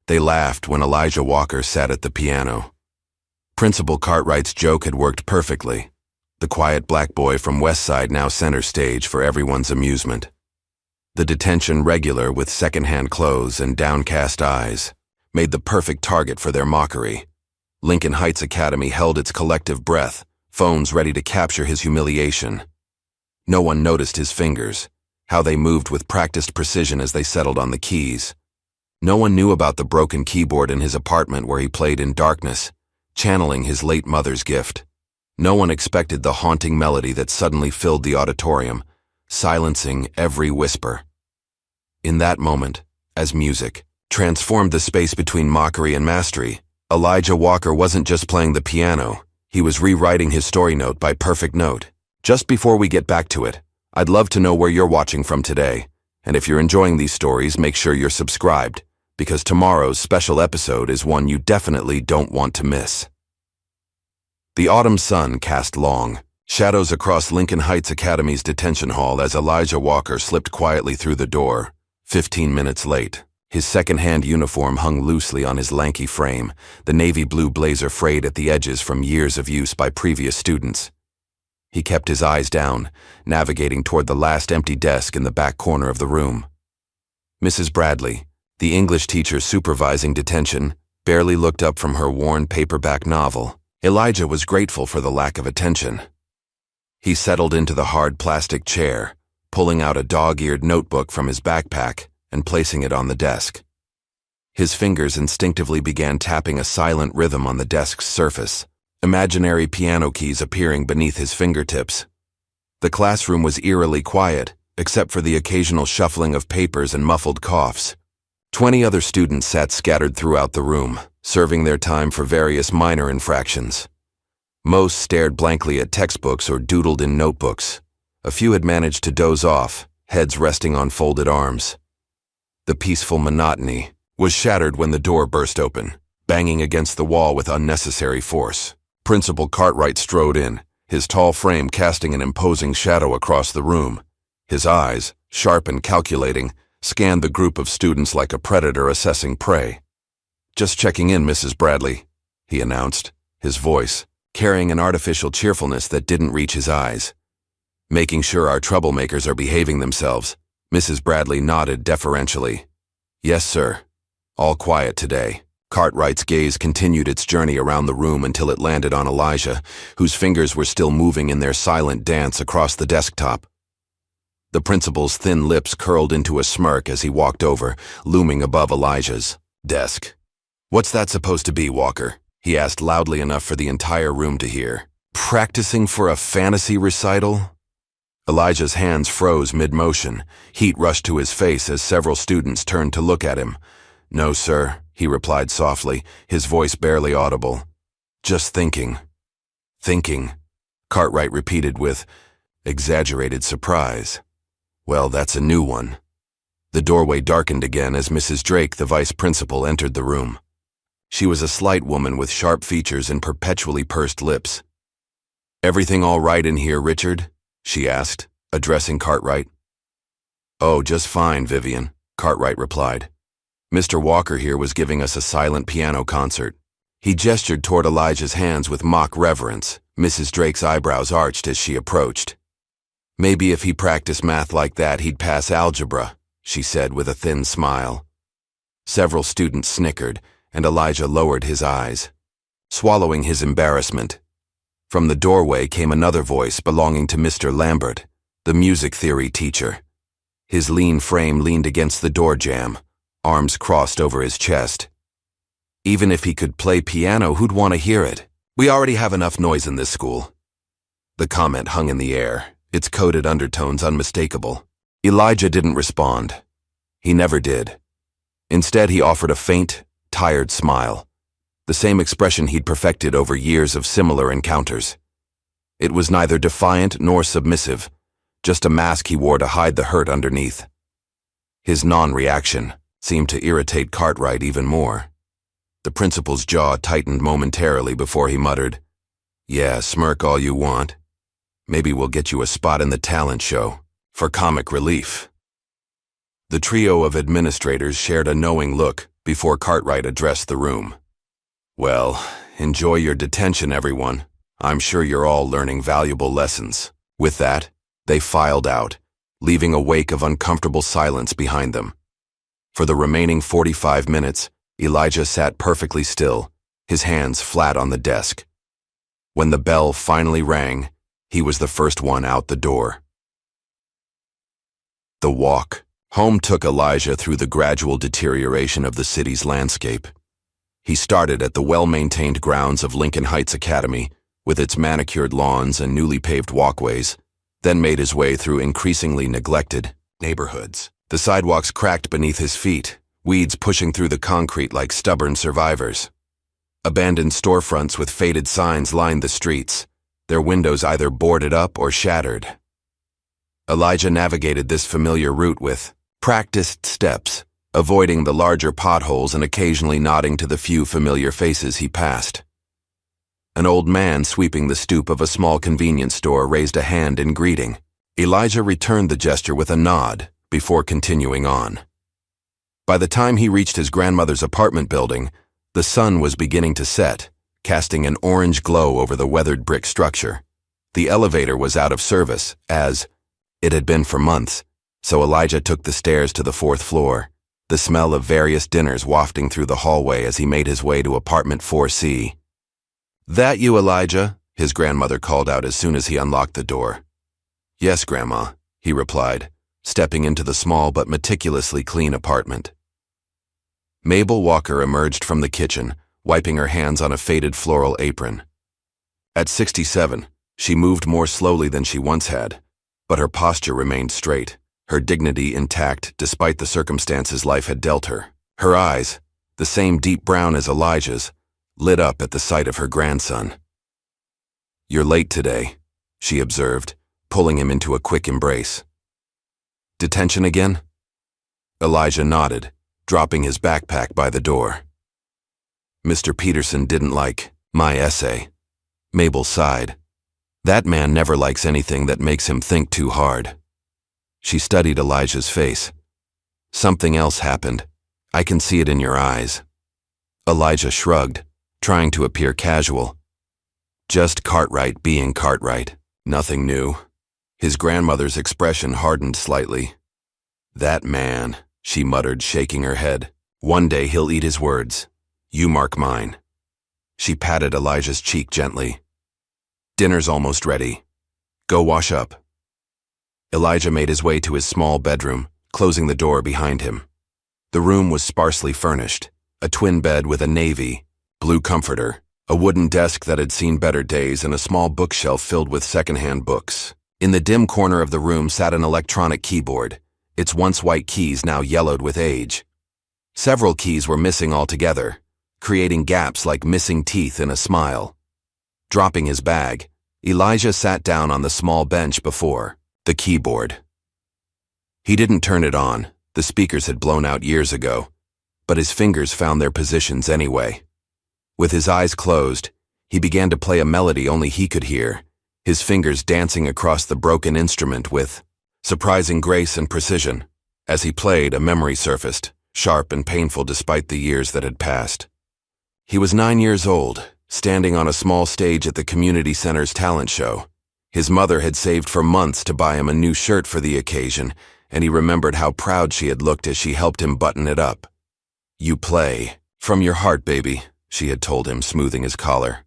They laughed when Elijah Walker sat at the piano. Principal Cartwright's joke had worked perfectly. The quiet black boy from West Side now center stage for everyone's amusement. The detention regular with secondhand clothes and downcast eyes made the perfect target for their mockery. Lincoln Heights Academy held its collective breath, phones ready to capture his humiliation. No one noticed his fingers, how they moved with practiced precision as they settled on the keys. No one knew about the broken keyboard in his apartment where he played in darkness, channeling his late mother's gift. No one expected the haunting melody that suddenly filled the auditorium, silencing every whisper. In that moment, as music transformed the space between mockery and mastery, Elijah Walker wasn't just playing the piano, he was rewriting his story note by perfect note. Just before we get back to it, I'd love to know where you're watching from today, and if you're enjoying these stories, make sure you're subscribed, because tomorrow's special episode is one you definitely don't want to miss. The autumn sun cast long shadows across Lincoln Heights Academy's detention hall as Elijah Walker slipped quietly through the door, 15 minutes late. His second-hand uniform hung loosely on his lanky frame, the navy blue blazer frayed at the edges from years of use by previous students. He kept his eyes down, navigating toward the last empty desk in the back corner of the room. Mrs. Bradley, the English teacher supervising detention, barely looked up from her worn paperback novel. Elijah was grateful for the lack of attention. He settled into the hard plastic chair, pulling out a dog-eared notebook from his backpack and placing it on the desk. His fingers instinctively began tapping a silent rhythm on the desk's surface, imaginary piano keys appearing beneath his fingertips. The classroom was eerily quiet, except for the occasional shuffling of papers and muffled coughs. 20 other students sat scattered throughout the room, serving their time for various minor infractions. Most stared blankly at textbooks or doodled in notebooks. A few had managed to doze off, heads resting on folded arms. The peaceful monotony was shattered when the door burst open, banging against the wall with unnecessary force. Principal Cartwright strode in, his tall frame casting an imposing shadow across the room. His eyes, sharp and calculating, scanned the group of students like a predator assessing prey. "Just checking in, Mrs. Bradley," he announced, his voice carrying an artificial cheerfulness that didn't reach his eyes. "Making sure our troublemakers are behaving themselves." Mrs. Bradley nodded deferentially. "Yes, sir. All quiet today." Cartwright's gaze continued its journey around the room until it landed on Elijah, whose fingers were still moving in their silent dance across the desktop. The principal's thin lips curled into a smirk as he walked over, looming above Elijah's desk. "What's that supposed to be, Walker?" he asked loudly enough for the entire room to hear. "Practicing for a fantasy recital?" Elijah's hands froze mid-motion. Heat rushed to his face as several students turned to look at him. "No, sir," he replied softly, his voice barely audible. "Just thinking." "Thinking," Cartwright repeated with exaggerated surprise. "Well, that's a new one." The doorway darkened again as Mrs. Drake, the vice principal, entered the room. She was a slight woman with sharp features and perpetually pursed lips. "Everything all right in here, Richard?" she asked, addressing Cartwright. "Oh, just fine, Vivian," Cartwright replied. "Mr. Walker here was giving us a silent piano concert." He gestured toward Elijah's hands with mock reverence. Mrs. Drake's eyebrows arched as she approached. "Maybe if he practiced math like that, he'd pass algebra," she said with a thin smile. Several students snickered, and Elijah lowered his eyes, swallowing his embarrassment. From the doorway came another voice belonging to Mr. Lambert, the music theory teacher. His lean frame leaned against the door jamb, arms crossed over his chest. "Even if he could play piano, who'd want to hear it? We already have enough noise in this school." The comment hung in the air, its coded undertones unmistakable. Elijah didn't respond. He never did. Instead, he offered a faint, tired smile, the same expression he'd perfected over years of similar encounters. It was neither defiant nor submissive, just a mask he wore to hide the hurt underneath. His non-reaction seemed to irritate Cartwright even more. The principal's jaw tightened momentarily before he muttered, "Yeah, smirk all you want. Maybe we'll get you a spot in the talent show, for comic relief." The trio of administrators shared a knowing look, before Cartwright addressed the room. "Well, enjoy your detention, everyone. I'm sure you're all learning valuable lessons." With that, they filed out, leaving a wake of uncomfortable silence behind them. For the remaining 45 minutes, Elijah sat perfectly still, his hands flat on the desk. When the bell finally rang, he was the first one out the door. The walk home took Elijah through the gradual deterioration of the city's landscape. He started at the well-maintained grounds of Lincoln Heights Academy, with its manicured lawns and newly paved walkways, then made his way through increasingly neglected neighborhoods. The sidewalks cracked beneath his feet, weeds pushing through the concrete like stubborn survivors. Abandoned storefronts with faded signs lined the streets, their windows either boarded up or shattered. Elijah navigated this familiar route with practiced steps, avoiding the larger potholes and occasionally nodding to the few familiar faces he passed. An old man sweeping the stoop of a small convenience store raised a hand in greeting. Elijah returned the gesture with a nod before continuing on. By the time he reached his grandmother's apartment building, the sun was beginning to set, casting an orange glow over the weathered brick structure. The elevator was out of service, as it had been for months, so Elijah took the stairs to the 4th floor, the smell of various dinners wafting through the hallway as he made his way to apartment 4C. "That you, Elijah?" his grandmother called out as soon as he unlocked the door. "Yes, Grandma," he replied, stepping into the small but meticulously clean apartment. Mabel Walker emerged from the kitchen, wiping her hands on a faded floral apron. At 67, she moved more slowly than she once had, but her posture remained straight, her dignity intact despite the circumstances life had dealt her. Her eyes, the same deep brown as Elijah's, lit up at the sight of her grandson. "You're late today," she observed, pulling him into a quick embrace. "Detention again?" Elijah nodded, dropping his backpack by the door. "Mr. Peterson didn't like my essay." Mabel sighed. "That man never likes anything that makes him think too hard." She studied Elijah's face. "Something else happened. I can see it in your eyes." Elijah shrugged, trying to appear casual. "Just Cartwright being Cartwright. Nothing new." His grandmother's expression hardened slightly. "That man," she muttered, shaking her head. "One day he'll eat his words. You mark mine." She patted Elijah's cheek gently. "Dinner's almost ready. Go wash up." Elijah made his way to his small bedroom, closing the door behind him. The room was sparsely furnished, a twin bed with a navy blue comforter, a wooden desk that had seen better days, and a small bookshelf filled with secondhand books. In the dim corner of the room sat an electronic keyboard, its once white keys now yellowed with age. Several keys were missing altogether, creating gaps like missing teeth in a smile. Dropping his bag, Elijah sat down on the small bench before the keyboard. He didn't turn it on, the speakers had blown out years ago, but his fingers found their positions anyway. With his eyes closed, he began to play a melody only he could hear, his fingers dancing across the broken instrument with surprising grace and precision. As he played, a memory surfaced, sharp and painful despite the years that had passed. He was 9 years old, standing on a small stage at the community center's talent show. His mother had saved for months to buy him a new shirt for the occasion, and he remembered how proud she had looked as she helped him button it up. "You play from your heart, baby," she had told him, smoothing his collar.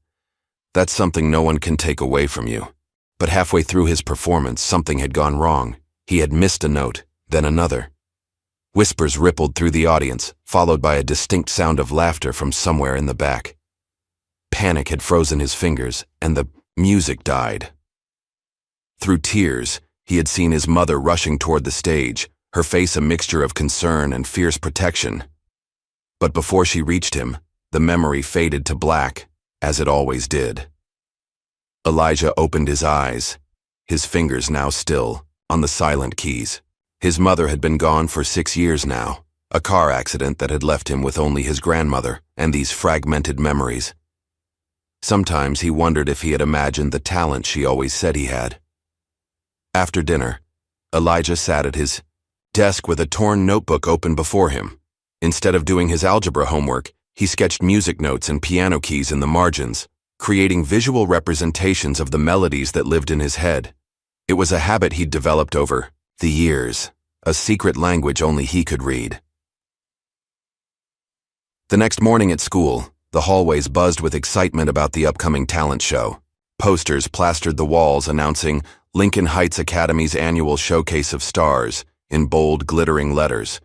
"That's something no one can take away from you." But halfway through his performance, something had gone wrong. He had missed a note, then another. Whispers rippled through the audience, followed by a distinct sound of laughter from somewhere in the back. Panic had frozen his fingers, and the music died. Through tears, he had seen his mother rushing toward the stage, her face a mixture of concern and fierce protection. But before she reached him, the memory faded to black, as it always did. Elijah opened his eyes, his fingers now still on the silent keys. His mother had been gone for 6 years now, a car accident that had left him with only his grandmother and these fragmented memories. Sometimes he wondered if he had imagined the talent she always said he had. After dinner, Elijah sat at his desk with a torn notebook open before him. Instead of doing his algebra homework, he sketched music notes and piano keys in the margins, creating visual representations of the melodies that lived in his head. It was a habit he'd developed over the years, a secret language only he could read. The next morning at school, the hallways buzzed with excitement about the upcoming talent show. Posters plastered the walls announcing Lincoln Heights Academy's annual showcase of stars in bold, glittering letters.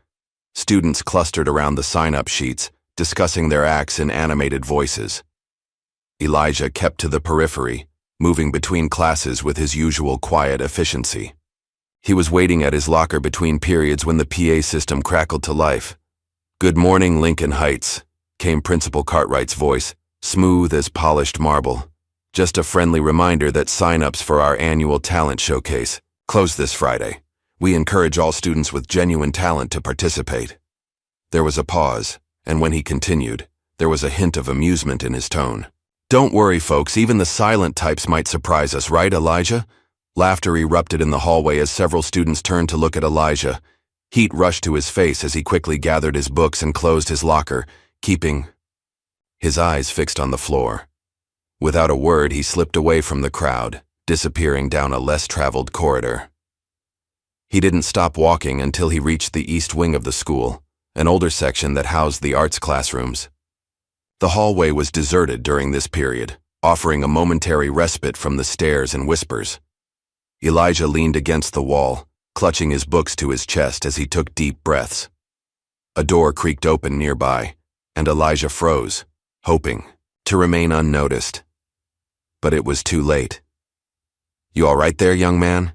Students clustered around the sign-up sheets, discussing their acts in animated voices. Elijah kept to the periphery, moving between classes with his usual quiet efficiency. He was waiting at his locker between periods when the PA system crackled to life. "Good morning, Lincoln Heights," came Principal Cartwright's voice, smooth as polished marble. "Just a friendly reminder that sign-ups for our annual talent showcase close this Friday. We encourage all students with genuine talent to participate." There was a pause, and when he continued, there was a hint of amusement in his tone. "Don't worry, folks, even the silent types might surprise us, right, Elijah?" Laughter erupted in the hallway as several students turned to look at Elijah. Heat rushed to his face as he quickly gathered his books and closed his locker, keeping his eyes fixed on the floor. Without a word, he slipped away from the crowd, disappearing down a less-traveled corridor. He didn't stop walking until he reached the east wing of the school, an older section that housed the arts classrooms. The hallway was deserted during this period, offering a momentary respite from the stares and whispers. Elijah leaned against the wall, clutching his books to his chest as he took deep breaths. A door creaked open nearby, and Elijah froze, hoping to remain unnoticed. But it was too late. "You all right there, young man?"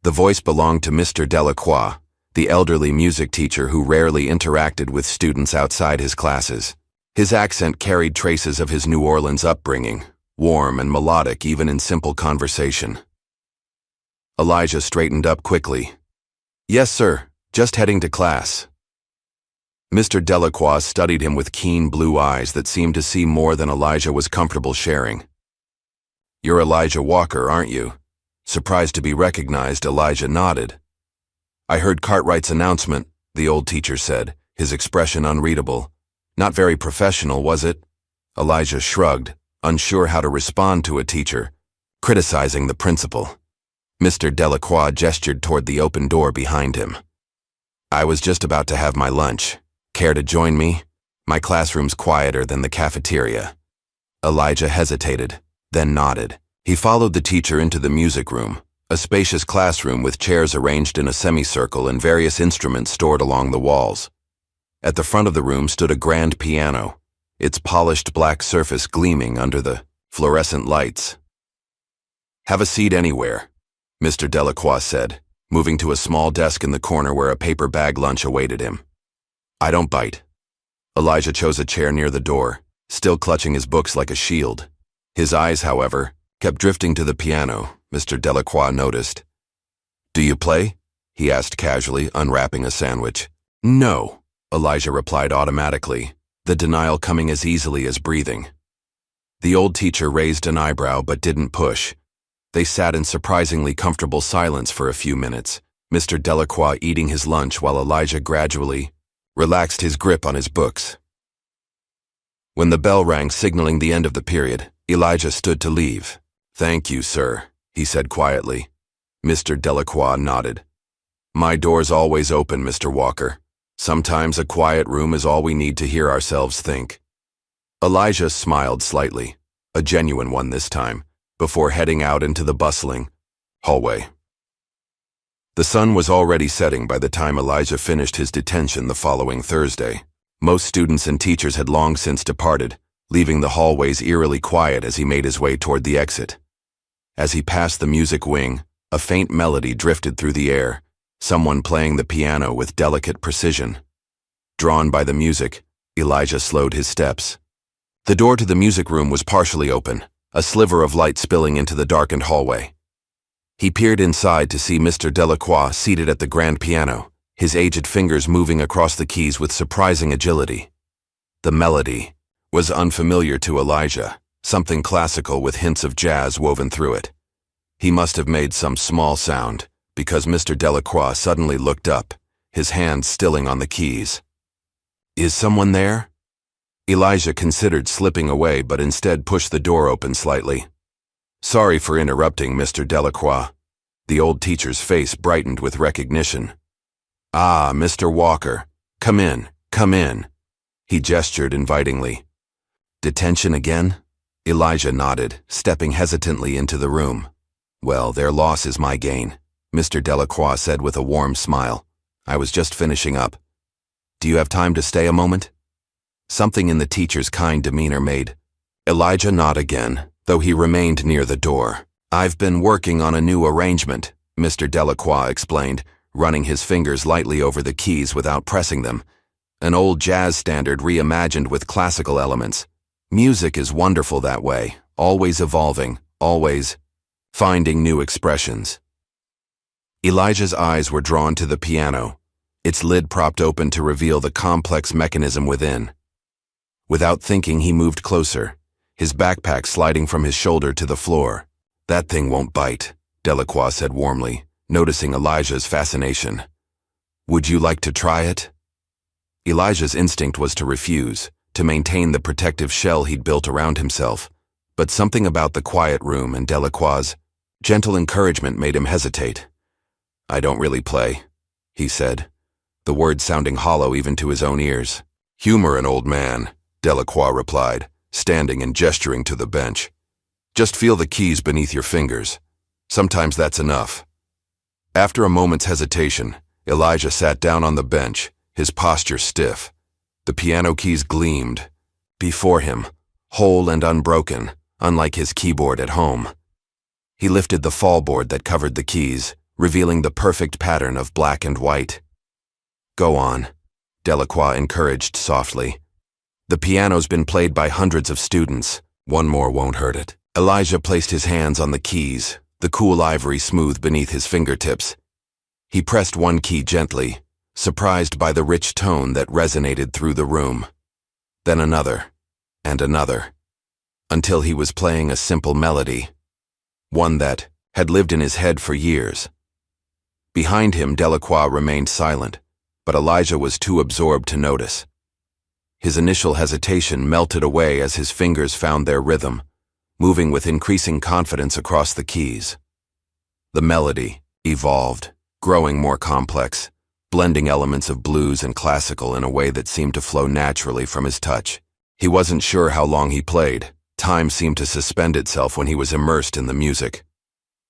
The voice belonged to Mr. Delacroix, the elderly music teacher who rarely interacted with students outside his classes. His accent carried traces of his New Orleans upbringing, warm and melodic even in simple conversation. Elijah straightened up quickly. "Yes, sir, just heading to class." Mr. Delacroix studied him with keen blue eyes that seemed to see more than Elijah was comfortable sharing. "You're Elijah Walker, aren't you?" Surprised to be recognized, Elijah nodded. "I heard Cartwright's announcement," the old teacher said, his expression unreadable. "Not very professional, was it?" Elijah shrugged, unsure how to respond to a teacher criticizing the principal. Mr. Delacroix gestured toward the open door behind him. "I was just about to have my lunch. Care to join me? My classroom's quieter than the cafeteria." Elijah hesitated, then nodded. He followed the teacher into the music room, a spacious classroom with chairs arranged in a semicircle and various instruments stored along the walls. At the front of the room stood a grand piano, its polished black surface gleaming under the fluorescent lights. "Have a seat anywhere," Mr. Delacroix said, moving to a small desk in the corner where a paper bag lunch awaited him. "I don't bite." Elijah chose a chair near the door, still clutching his books like a shield. His eyes, however, kept drifting to the piano, Mr. Delacroix noticed. "Do you play?" he asked casually, unwrapping a sandwich. "No," Elijah replied automatically, the denial coming as easily as breathing. The old teacher raised an eyebrow but didn't push. They sat in surprisingly comfortable silence for a few minutes, Mr. Delacroix eating his lunch while Elijah gradually relaxed his grip on his books. When the bell rang signaling the end of the period, Elijah stood to leave. "Thank you, sir," he said quietly. Mr. Delacroix nodded. "My door's always open, Mr. Walker. Sometimes a quiet room is all we need to hear ourselves think." Elijah smiled slightly, a genuine one this time, before heading out into the bustling hallway. The sun was already setting by the time Elijah finished his detention the following Thursday. Most students and teachers had long since departed, leaving the hallways eerily quiet as he made his way toward the exit. As he passed the music wing, a faint melody drifted through the air, someone playing the piano with delicate precision. Drawn by the music, Elijah slowed his steps. The door to the music room was partially open, a sliver of light spilling into the darkened hallway. He peered inside to see Mr. Delacroix seated at the grand piano, his aged fingers moving across the keys with surprising agility. The melody was unfamiliar to Elijah, something classical with hints of jazz woven through it. He must have made some small sound, because Mr. Delacroix suddenly looked up, his hands stilling on the keys. Is someone there? Elijah considered slipping away, but instead pushed the door open slightly. Sorry for interrupting, Mr. Delacroix. The old teacher's face brightened with recognition. Ah, Mr. Walker. Come in, come in. He gestured invitingly. Detention again? Elijah nodded, stepping hesitantly into the room. Well, their loss is my gain, Mr. Delacroix said with a warm smile. I was just finishing up. Do you have time to stay a moment? Something in the teacher's kind demeanor made Elijah nod again, though he remained near the door. I've been working on a new arrangement, Mr. Delacroix explained, running his fingers lightly over the keys without pressing them. An old jazz standard reimagined with classical elements. Music is wonderful that way, always evolving, always finding new expressions. Elijah's eyes were drawn to the piano, its lid propped open to reveal the complex mechanism within. Without thinking, he moved closer, his backpack sliding from his shoulder to the floor. That thing won't bite, Delacroix said warmly, noticing Elijah's fascination. Would you like to try it? Elijah's instinct was to refuse, to maintain the protective shell he'd built around himself, but something about the quiet room and Delacroix's gentle encouragement made him hesitate. I don't really play, he said, the words sounding hollow even to his own ears. Humor an old man, Delacroix replied, standing and gesturing to the bench. Just feel the keys beneath your fingers. Sometimes that's enough. After a moment's hesitation, Elijah sat down on the bench, his posture stiff. The piano keys gleamed before him, whole and unbroken, unlike his keyboard at home. He lifted the fallboard that covered the keys, revealing the perfect pattern of black and white. Go on, Delacroix encouraged softly. The piano's been played by hundreds of students. One more won't hurt it. Elijah placed his hands on the keys, the cool ivory smooth beneath his fingertips. He pressed one key gently, surprised by the rich tone that resonated through the room. Then another, and another, until he was playing a simple melody, one that had lived in his head for years. Behind him, Delacroix remained silent, but Elijah was too absorbed to notice. His initial hesitation melted away as his fingers found their rhythm, moving with increasing confidence across the keys. The melody evolved, growing more complex, blending elements of blues and classical in a way that seemed to flow naturally from his touch. He wasn't sure how long he played. Time seemed to suspend itself when he was immersed in the music.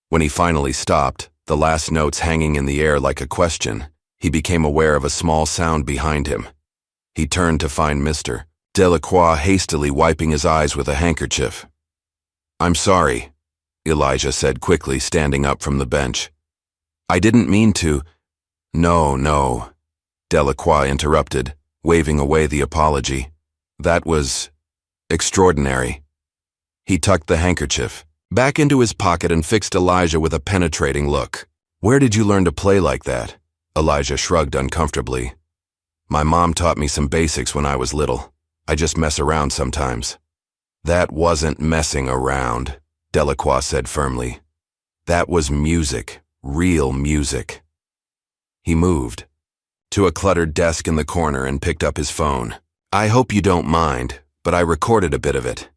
When he finally stopped, the last notes hanging in the air like a question, he became aware of a small sound behind him. He turned to find Mr. Delacroix hastily wiping his eyes with a handkerchief. I'm sorry, Elijah said quickly, standing up from the bench. I didn't mean to. No, Delacroix interrupted, waving away the apology. That was extraordinary. He tucked the handkerchief back into his pocket and fixed Elijah with a penetrating look. Where did you learn to play like that? Elijah shrugged uncomfortably. My mom taught me some basics when I was little. I just mess around sometimes. That wasn't messing around, Delacroix said firmly. That was music, real music. He moved to a cluttered desk in the corner and picked up his phone. I hope you don't mind, but I recorded a bit of it.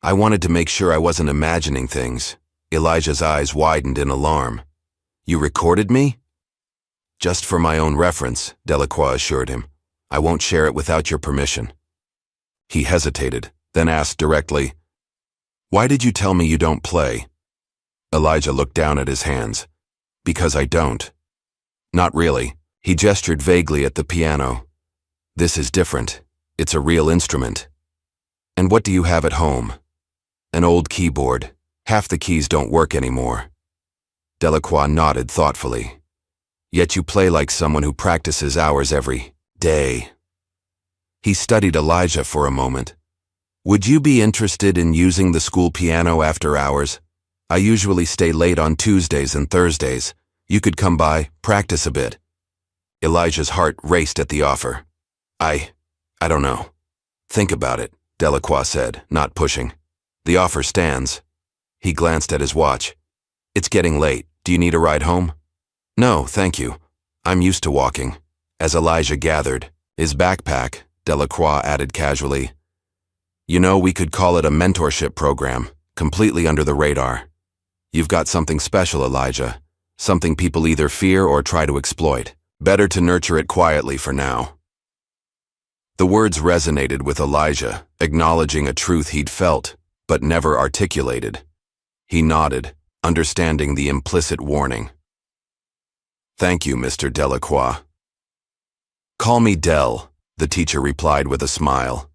I wanted to make sure I wasn't imagining things. Elijah's eyes widened in alarm. You recorded me? Just for my own reference, Delacroix assured him. I won't share it without your permission. He hesitated, then asked directly, Why did you tell me you don't play? Elijah looked down at his hands. Because I don't. Not really. He gestured vaguely at the piano. This is different. It's a real instrument. And what do you have at home? An old keyboard. Half the keys don't work anymore. Delacroix nodded thoughtfully. Yet you play like someone who practices hours every day. He studied Elijah for a moment. Would you be interested in using the school piano after hours? I usually stay late on Tuesdays and Thursdays. You could come by, practice a bit. Elijah's heart raced at the offer. I don't know. Think about it, Delacroix said, not pushing. The offer stands. He glanced at his watch. It's getting late. Do you need a ride home? No, thank you. I'm used to walking. As Elijah gathered, his backpack, Delacroix added casually. You know, we could call it a mentorship program, completely under the radar. You've got something special, Elijah. Something people either fear or try to exploit. Better to nurture it quietly for now. The words resonated with Elijah, acknowledging a truth he'd felt, but never articulated. He nodded, understanding the implicit warning. Thank you, Mr. Delacroix. Call me Del, the teacher replied with a smile.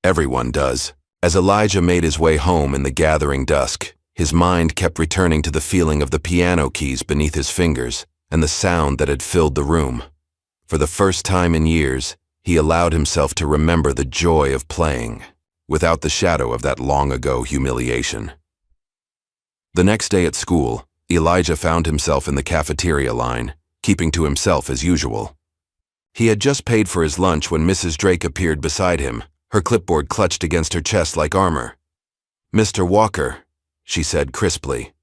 Everyone does. As Elijah made his way home in the gathering dusk, his mind kept returning to the feeling of the piano keys beneath his fingers and the sound that had filled the room. For the first time in years, he allowed himself to remember the joy of playing, without the shadow of that long-ago humiliation. The next day at school, Elijah found himself in the cafeteria line, keeping to himself as usual. He had just paid for his lunch when Mrs. Drake appeared beside him, her clipboard clutched against her chest like armor. "Mr. Walker," she said crisply.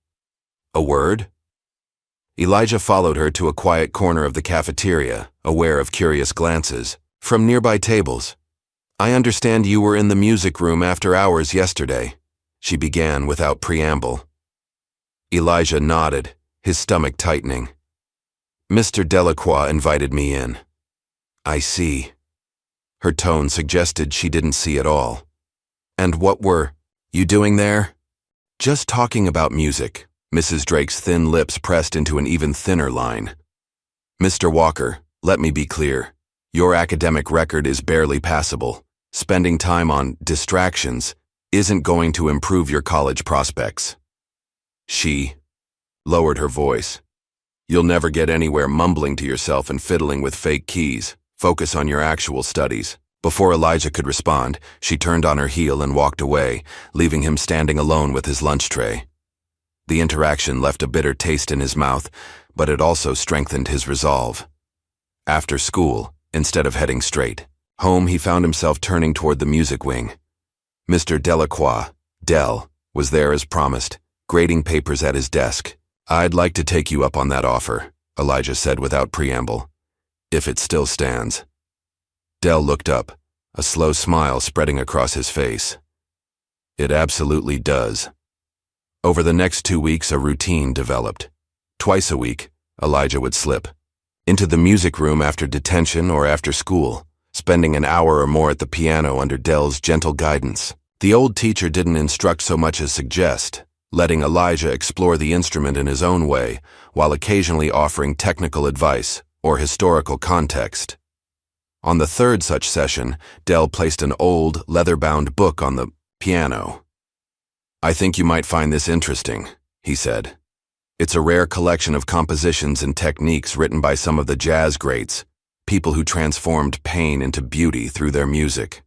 "A word?" Elijah followed her to a quiet corner of the cafeteria, aware of curious glances from nearby tables. "I understand you were in the music room after hours yesterday," she began without preamble. Elijah nodded, his stomach tightening. "Mr. Delacroix invited me in." "I see." Her tone suggested she didn't see at all. "And what were you doing there?" "Just talking about music." Mrs. Drake's thin lips pressed into an even thinner line. "Mr. Walker, let me be clear. Your academic record is barely passable. Spending time on distractions isn't going to improve your college prospects." She lowered her voice. "You'll never get anywhere mumbling to yourself and fiddling with fake keys. Focus on your actual studies." Before Elijah could respond, she turned on her heel and walked away, leaving him standing alone with his lunch tray. The interaction left a bitter taste in his mouth, but it also strengthened his resolve. After school, instead of heading straight home, he found himself turning toward the music wing. Mr. Delacroix, Del, was there as promised, grading papers at his desk. "I'd like to take you up on that offer," Elijah said without preamble. "If it still stands." Del looked up, a slow smile spreading across his face. "It absolutely does." Over the next 2 weeks, a routine developed. Twice a week, Elijah would slip into the music room after detention or after school, spending an hour or more at the piano under Del's gentle guidance. The old teacher didn't instruct so much as suggest, letting Elijah explore the instrument in his own way, while occasionally offering technical advice or historical context. On the third such session, Del placed an old, leather-bound book on the piano. "I think you might find this interesting," he said. "It's a rare collection of compositions and techniques written by some of the jazz greats, people who transformed pain into beauty through their music."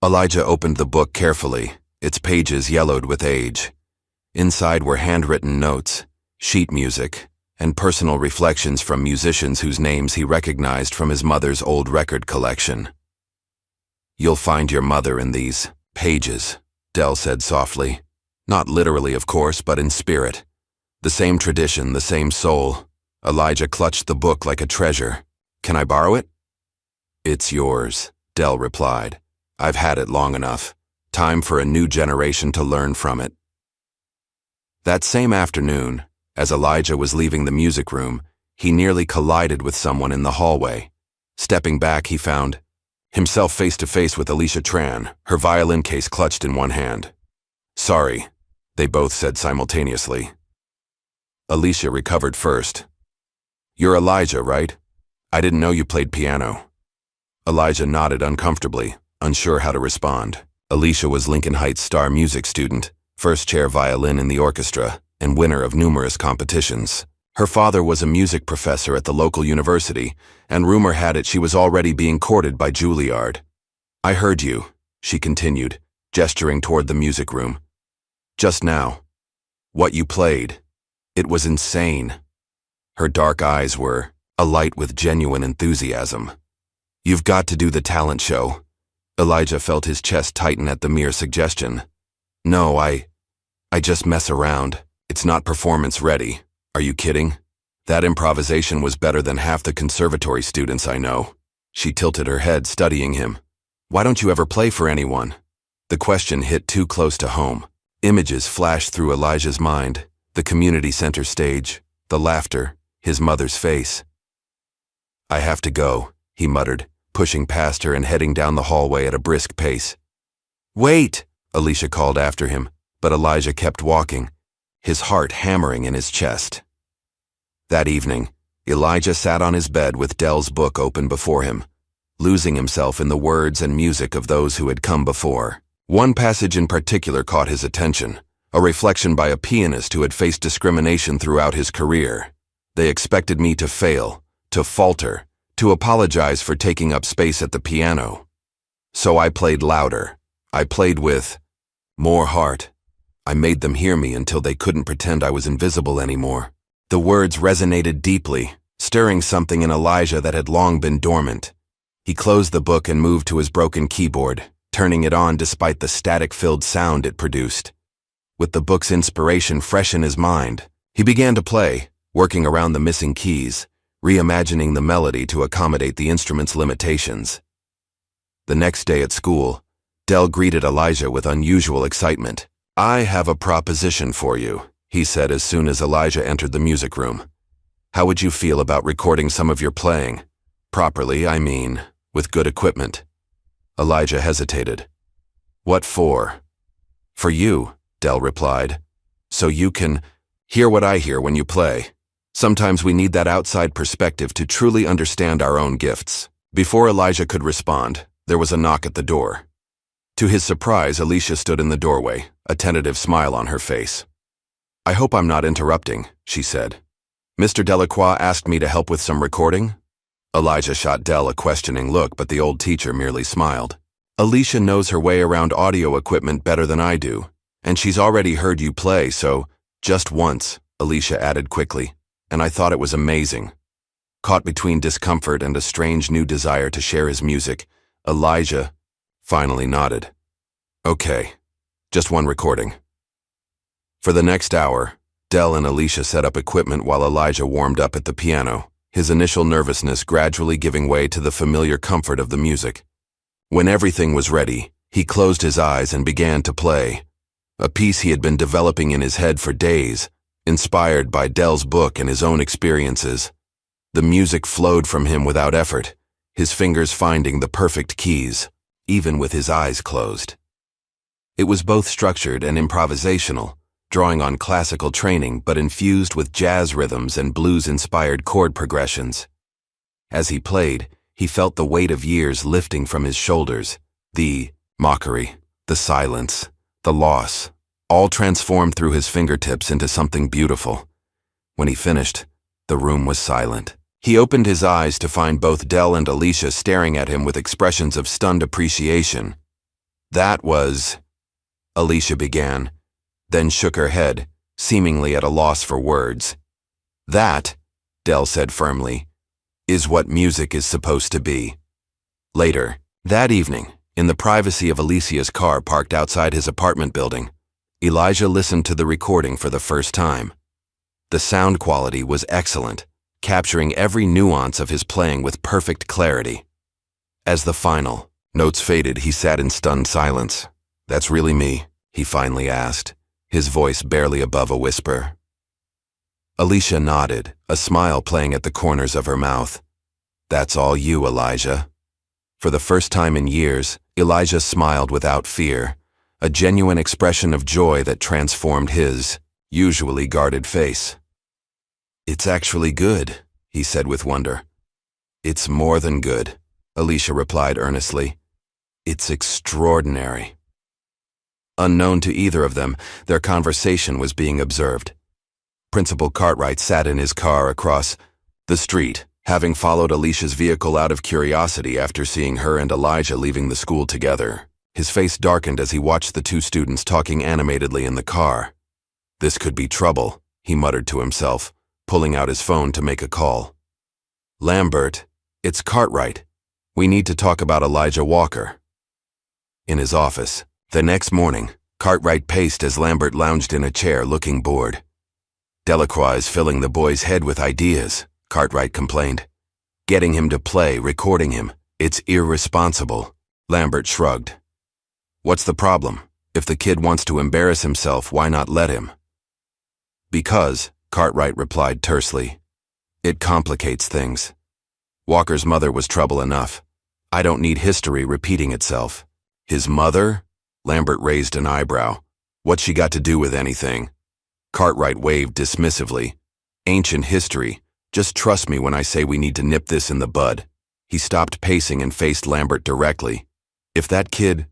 Elijah opened the book carefully, its pages yellowed with age. Inside were handwritten notes, sheet music, and personal reflections from musicians whose names he recognized from his mother's old record collection. "You'll find your mother in these pages," Del said softly. "Not literally, of course, but in spirit. The same tradition, the same soul." Elijah clutched the book like a treasure. "Can I borrow it?" "It's yours," Del replied. "I've had it long enough. Time for a new generation to learn from it." That same afternoon, as Elijah was leaving the music room, he nearly collided with someone in the hallway. Stepping back, he found himself face to face with Alicia Tran, her violin case clutched in one hand. "Sorry," they both said simultaneously. Alicia recovered first. "You're Elijah, right? I didn't know you played piano." Elijah nodded uncomfortably, unsure how to respond. Alicia was Lincoln Heights' star music student, first chair violin in the orchestra, and winner of numerous competitions. Her father was a music professor at the local university, and rumor had it she was already being courted by Juilliard. "I heard you," she continued, gesturing toward the music room. "Just now. What you played. It was insane." Her dark eyes were alight with genuine enthusiasm. "You've got to do the talent show." Elijah felt his chest tighten at the mere suggestion. "No, I just mess around. It's not performance ready. Are you kidding? That improvisation was better than half the conservatory students I know." She tilted her head, studying him. Why don't you ever play for anyone? The question hit too close to home. Images flashed through Elijah's mind, the community center stage, the laughter, his mother's face. I have to go, he muttered, pushing past her and heading down the hallway at a brisk pace. Wait, Alicia called after him, but Elijah kept walking, his heart hammering in his chest. That evening, Elijah sat on his bed with Dell's book open before him, losing himself in the words and music of those who had come before. One passage in particular caught his attention, a reflection by a pianist who had faced discrimination throughout his career. They expected me to fail, to falter, to apologize for taking up space at the piano. So I played louder. I played with more heart. I made them hear me until they couldn't pretend I was invisible anymore. The words resonated deeply, stirring something in Elijah that had long been dormant. He closed the book and moved to his broken keyboard, turning it on despite the static-filled sound it produced. With the book's inspiration fresh in his mind, he began to play, working around the missing keys, reimagining the melody to accommodate the instrument's limitations. The next day at school, Dell greeted Elijah with unusual excitement. I have a proposition for you, he said as soon as Elijah entered the music room. How would you feel about recording some of your playing? Properly, I mean, with good equipment. Elijah hesitated. What for? For you, Dell replied. So you can hear what I hear when you play. Sometimes we need that outside perspective to truly understand our own gifts. Before Elijah could respond, there was a knock at the door. To his surprise, Alicia stood in the doorway, a tentative smile on her face. I hope I'm not interrupting, she said. Mr. Delacroix asked me to help with some recording? Elijah shot Dell a questioning look, but the old teacher merely smiled. Alicia knows her way around audio equipment better than I do, and she's already heard you play, so just once, Alicia added quickly, and I thought it was amazing. Caught between discomfort and a strange new desire to share his music, Elijah finally nodded. Okay, just one recording. For the next hour, Dell and Alicia set up equipment while Elijah warmed up at the piano, his initial nervousness gradually giving way to the familiar comfort of the music. When everything was ready, he closed his eyes and began to play, a piece he had been developing in his head for days, inspired by Dell's book and his own experiences. The music flowed from him without effort, his fingers finding the perfect keys, even with his eyes closed. It was both structured and improvisational, drawing on classical training but infused with jazz rhythms and blues-inspired chord progressions. As he played, he felt the weight of years lifting from his shoulders, the mockery, the silence, the loss, all transformed through his fingertips into something beautiful. When he finished, the room was silent. He opened his eyes to find both Dell and Alicia staring at him with expressions of stunned appreciation. That was... Alicia began, then shook her head, seemingly at a loss for words. That, Dell said firmly, is what music is supposed to be. Later, that evening, in the privacy of Alicia's car parked outside his apartment building, Elijah listened to the recording for the first time. The sound quality was excellent, capturing every nuance of his playing with perfect clarity. As the final notes faded, he sat in stunned silence. That's really me, he finally asked, his voice barely above a whisper. Alicia nodded, a smile playing at the corners of her mouth. That's all you, Elijah. For the first time in years, Elijah smiled without fear, a genuine expression of joy that transformed his, usually guarded face. It's actually good, he said with wonder. It's more than good, Alicia replied earnestly. It's extraordinary. Unknown to either of them, their conversation was being observed. Principal Cartwright sat in his car across the street, having followed Alicia's vehicle out of curiosity after seeing her and Elijah leaving the school together. His face darkened as he watched the two students talking animatedly in the car. This could be trouble, he muttered to himself, pulling out his phone to make a call. Lambert, it's Cartwright. We need to talk about Elijah Walker. In his office, the next morning, Cartwright paced as Lambert lounged in a chair looking bored. Delacroix is filling the boy's head with ideas, Cartwright complained. Getting him to play, recording him, It's irresponsible. Lambert shrugged. What's the problem? If the kid wants to embarrass himself, why not let him? Because, Cartwright replied tersely. It complicates things. Walker's mother was trouble enough. I don't need history repeating itself. His mother? Lambert raised an eyebrow. What's she got to do with anything? Cartwright waved dismissively. Ancient history. Just trust me when I say we need to nip this in the bud. He stopped pacing and faced Lambert directly. If that kid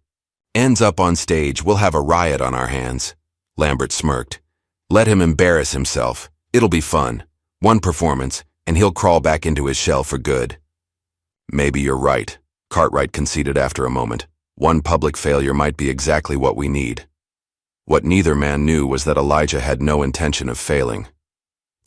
ends up on stage, we'll have a riot on our hands. Lambert smirked. Let him embarrass himself. It'll be fun. One performance, and he'll crawl back into his shell for good. Maybe you're right, Cartwright conceded after a moment. One public failure might be exactly what we need. What neither man knew was that Elijah had no intention of failing.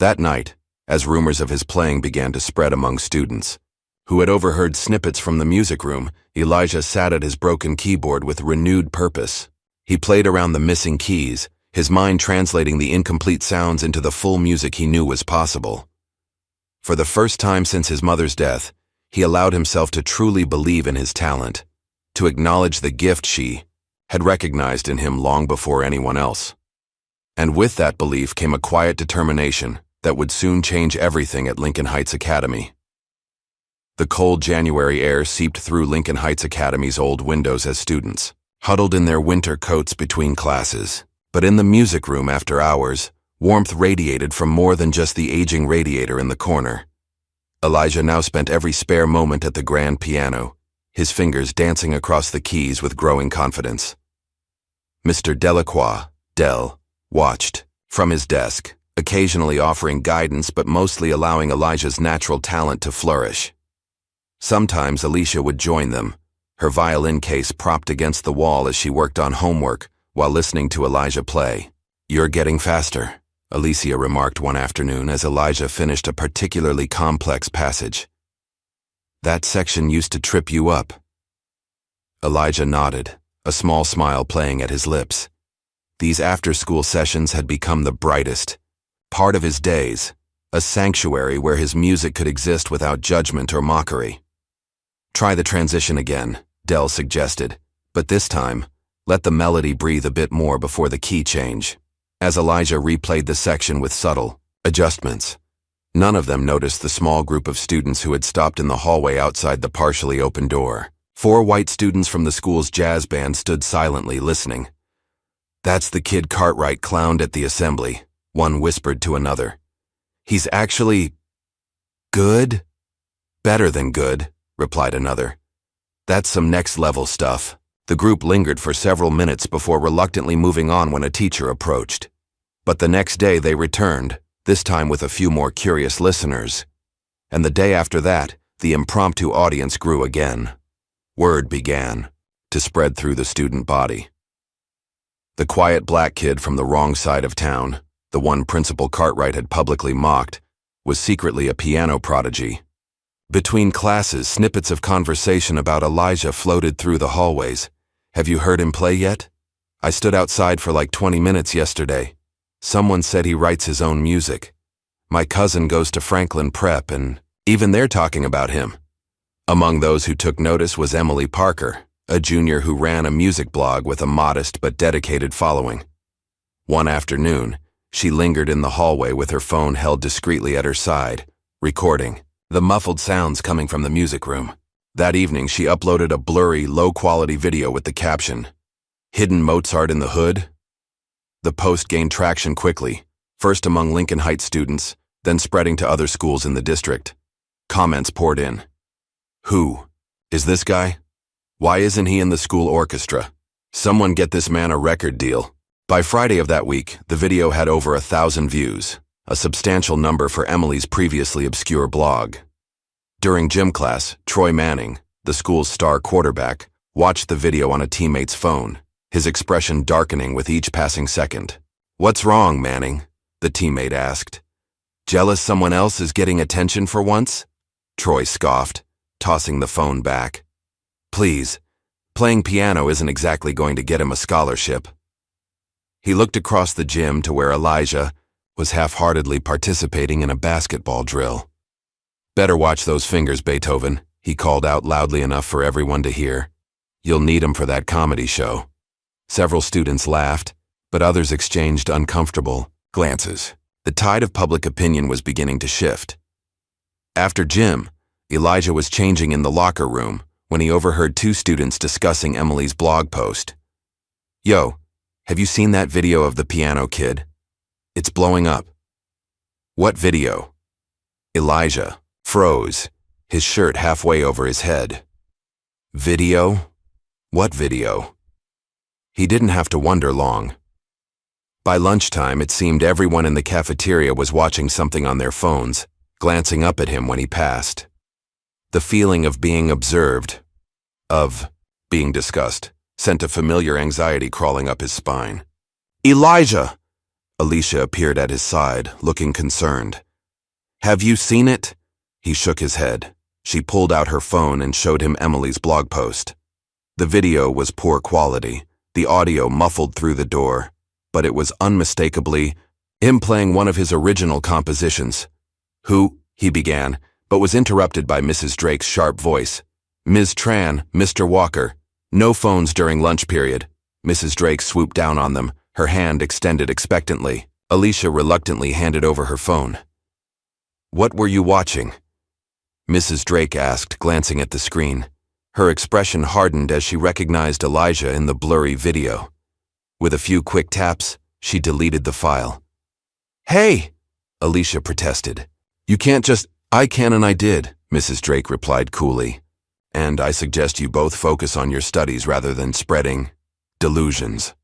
That night, as rumors of his playing began to spread among students, who had overheard snippets from the music room, Elijah sat at his broken keyboard with renewed purpose. He played around the missing keys, his mind translating the incomplete sounds into the full music he knew was possible. For the first time since his mother's death, he allowed himself to truly believe in his talent, to acknowledge the gift she had recognized in him long before anyone else. And with that belief came a quiet determination that would soon change everything at Lincoln Heights Academy. The cold January air seeped through Lincoln Heights Academy's old windows as students huddled in their winter coats between classes. But in the music room after hours, warmth radiated from more than just the aging radiator in the corner. Elijah now spent every spare moment at the grand piano, his fingers dancing across the keys with growing confidence. Mr. Delacroix, Del, watched from his desk, occasionally offering guidance but mostly allowing Elijah's natural talent to flourish. Sometimes Alicia would join them, her violin case propped against the wall as she worked on homework while listening to Elijah play. You're getting faster, Alicia remarked one afternoon as Elijah finished a particularly complex passage. That section used to trip you up. Elijah nodded, a small smile playing at his lips. These after-school sessions had become the brightest part of his days, a sanctuary where his music could exist without judgment or mockery. Try the transition again, Del suggested, but this time, let the melody breathe a bit more before the key change. As Elijah replayed the section with subtle adjustments, none of them noticed the small group of students who had stopped in the hallway outside the partially open door. 4 white students from the school's jazz band stood silently listening. That's the kid Cartwright clowned at the assembly, one whispered to another. He's actually good? Better than good, replied another. That's some next-level stuff. The group lingered for several minutes before reluctantly moving on when a teacher approached. But the next day they returned, this time with a few more curious listeners. And the day after that, the impromptu audience grew again. Word began to spread through the student body. The quiet black kid from the wrong side of town, the one Principal Cartwright had publicly mocked, was secretly a piano prodigy. Between classes, snippets of conversation about Elijah floated through the hallways. Have you heard him play yet? I stood outside for like 20 minutes yesterday. Someone said he writes his own music. My cousin goes to Franklin Prep and even they're talking about him. Among those who took notice was Emily Parker, a junior who ran a music blog with a modest but dedicated following. One afternoon, she lingered in the hallway with her phone held discreetly at her side, recording the muffled sounds coming from the music room. That evening, she uploaded a blurry, low-quality video with the caption, "Hidden Mozart in the Hood?" The post gained traction quickly, first among Lincoln Heights students, then spreading to other schools in the district. Comments poured in. Who? Is this guy? Why isn't he in the school orchestra? Someone get this man a record deal. By Friday of that week, the video had over 1,000 views, a substantial number for Emily's previously obscure blog. During gym class, Troy Manning, the school's star quarterback, watched the video on a teammate's phone, his expression darkening with each passing second. What's wrong, Manning? The teammate asked. Jealous someone else is getting attention for once? Troy scoffed, tossing the phone back. Please, playing piano isn't exactly going to get him a scholarship. He looked across the gym to where Elijah was half-heartedly participating in a basketball drill. Better watch those fingers, Beethoven. he called out loudly enough for everyone to hear. "You'll need him for that comedy show." Several students laughed, but others exchanged uncomfortable glances. The tide of public opinion was beginning to shift. After gym, Elijah was changing in the locker room when he overheard two students discussing Emily's blog post. "Yo, have you seen that video of the piano kid? It's blowing up." "What video?" Elijah froze, his shirt halfway over his head. "Video? What video?" He didn't have to wonder long. By lunchtime, it seemed everyone in the cafeteria was watching something on their phones, glancing up at him when he passed. The feeling of being observed, of being discussed, sent a familiar anxiety crawling up his spine. "Elijah!" Alicia appeared at his side, looking concerned. "Have you seen it?" He shook his head. She pulled out her phone and showed him Emily's blog post. The video was poor quality, the audio muffled through the door, but it was unmistakably him playing one of his original compositions. "Who?" he began, but was interrupted by Mrs. Drake's sharp voice. "Ms. Tran, Mr. Walker, no phones during lunch period." Mrs. Drake swooped down on them, her hand extended expectantly. Alicia reluctantly handed over her phone. "What were you watching?" Mrs. Drake asked, glancing at the screen. Her expression hardened as she recognized Elijah in the blurry video. With a few quick taps, she deleted the file. "Hey!" Alicia protested. "You can't just—" "I can and I did," Mrs. Drake replied coolly. "And I suggest you both focus on your studies rather than spreading delusions."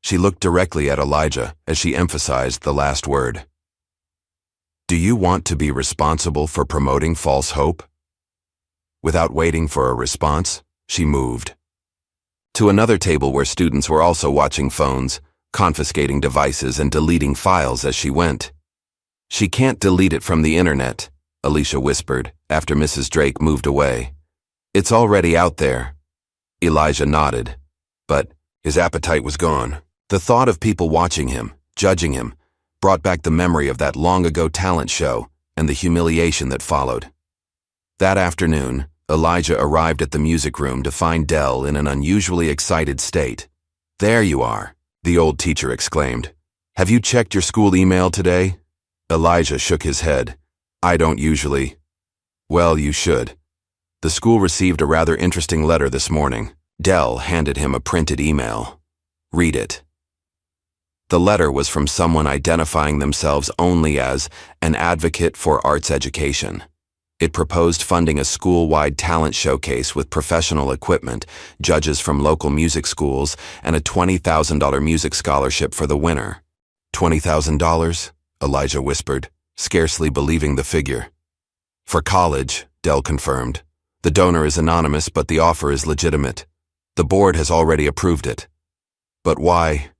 She looked directly at Elijah as she emphasized the last word. "Do you want to be responsible for promoting false hope?" Without waiting for a response, she moved to another table where students were also watching phones, confiscating devices and deleting files as she went. "She can't delete it from the internet," Alicia whispered after Mrs. Drake moved away. "It's already out there." Elijah nodded, but his appetite was gone. The thought of people watching him, judging him, brought back the memory of that long-ago talent show and the humiliation that followed. That afternoon, Elijah arrived at the music room to find Dell in an unusually excited state. "There you are," the old teacher exclaimed. "Have you checked your school email today?" Elijah shook his head. "I don't usually." "Well, you should. The school received a rather interesting letter this morning." Dell handed him a printed email. "Read it." The letter was from someone identifying themselves only as an advocate for arts education. It proposed funding a school-wide talent showcase with professional equipment, judges from local music schools, and a $20,000 music scholarship for the winner. $20,000? Elijah whispered, scarcely believing the figure. "For college," Dell confirmed. "The donor is anonymous, but the offer is legitimate. The board has already approved it." "But why?"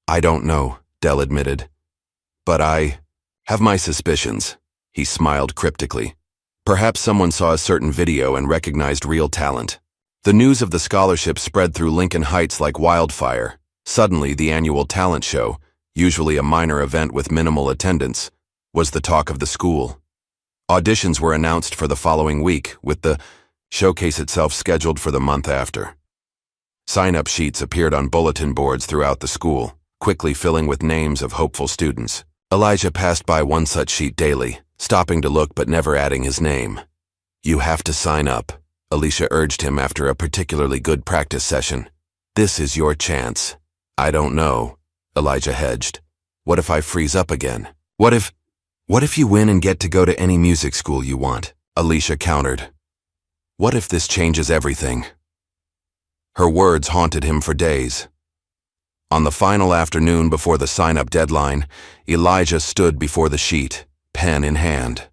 "I don't know," Dell admitted. "But I have my suspicions." He smiled cryptically. Perhaps someone saw a certain video and recognized real talent. The news of the scholarship spread through Lincoln Heights like wildfire. Suddenly, the annual talent show, usually a minor event with minimal attendance, was the talk of the school. Auditions were announced for the following week, with the showcase itself scheduled for the month after. Sign-up sheets appeared on bulletin boards throughout the school, quickly filling with names of hopeful students. Elijah passed by one such sheet daily, stopping to look but never adding his name. "You have to sign up," Alicia urged him after a particularly good practice session. "This is your chance." "I don't know," Elijah hedged. "What if I freeze up again? What if you win and get to go to any music school you want?" Alicia countered. "What if this changes everything?" Her words haunted him for days. On the final afternoon before the sign-up deadline, Elijah stood before the sheet, pen in hand.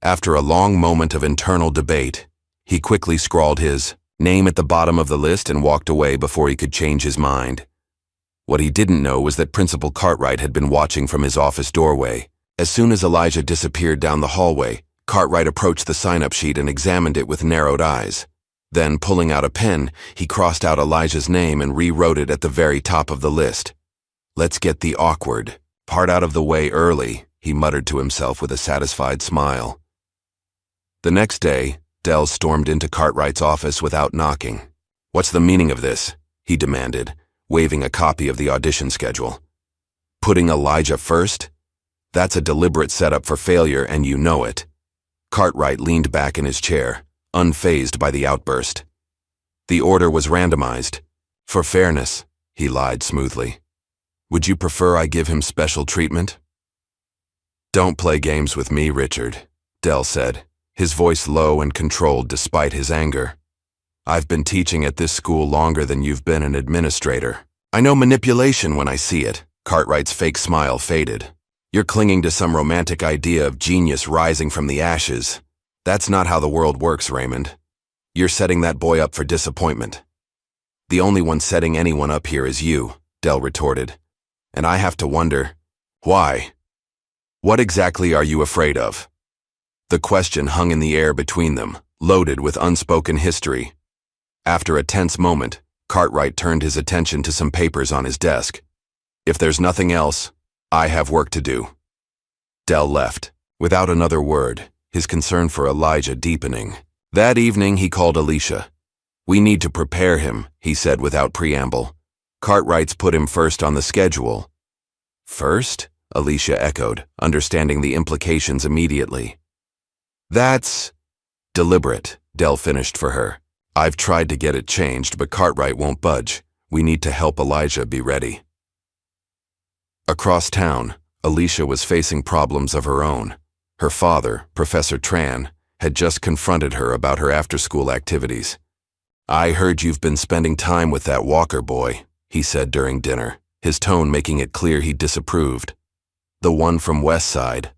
After a long moment of internal debate, he quickly scrawled his name at the bottom of the list and walked away before he could change his mind. What he didn't know was that Principal Cartwright had been watching from his office doorway. As soon as Elijah disappeared down the hallway, Cartwright approached the sign-up sheet and examined it with narrowed eyes. Then, pulling out a pen, he crossed out Elijah's name and rewrote it at the very top of the list. "Let's get the awkward part out of the way early," he muttered to himself with a satisfied smile. The next day, Dell stormed into Cartwright's office without knocking. "What's the meaning of this?" he demanded, waving a copy of the audition schedule. "Putting Elijah first? That's a deliberate setup for failure, and you know it." Cartwright leaned back in his chair, unfazed by the outburst. "The order was randomized. For fairness," he lied smoothly. "Would you prefer I give him special treatment?" "Don't play games with me, Richard," Dell said, his voice low and controlled despite his anger. "I've been teaching at this school longer than you've been an administrator. I know manipulation when I see it." Cartwright's fake smile faded. "You're clinging to some romantic idea of genius rising from the ashes. That's not how the world works, Raymond. You're setting that boy up for disappointment." "The only one setting anyone up here is you," Dell retorted. "And I have to wonder, why? What exactly are you afraid of?" The question hung in the air between them, loaded with unspoken history. After a tense moment, Cartwright turned his attention to some papers on his desk. "If there's nothing else, I have work to do." Dell left, without another word, his concern for Elijah deepening. That evening he called Alicia. "We need to prepare him," he said without preamble. "Cartwright's put him first on the schedule." "First?" Alicia echoed, understanding the implications immediately. "That's deliberate," Dell finished for her. "I've tried to get it changed, but Cartwright won't budge. We need to help Elijah be ready." Across town, Alicia was facing problems of her own. Her father, Professor Tran, had just confronted her about her after-school activities. "I heard you've been spending time with that Walker boy," he said during dinner, his tone making it clear he disapproved. "The one from West Side."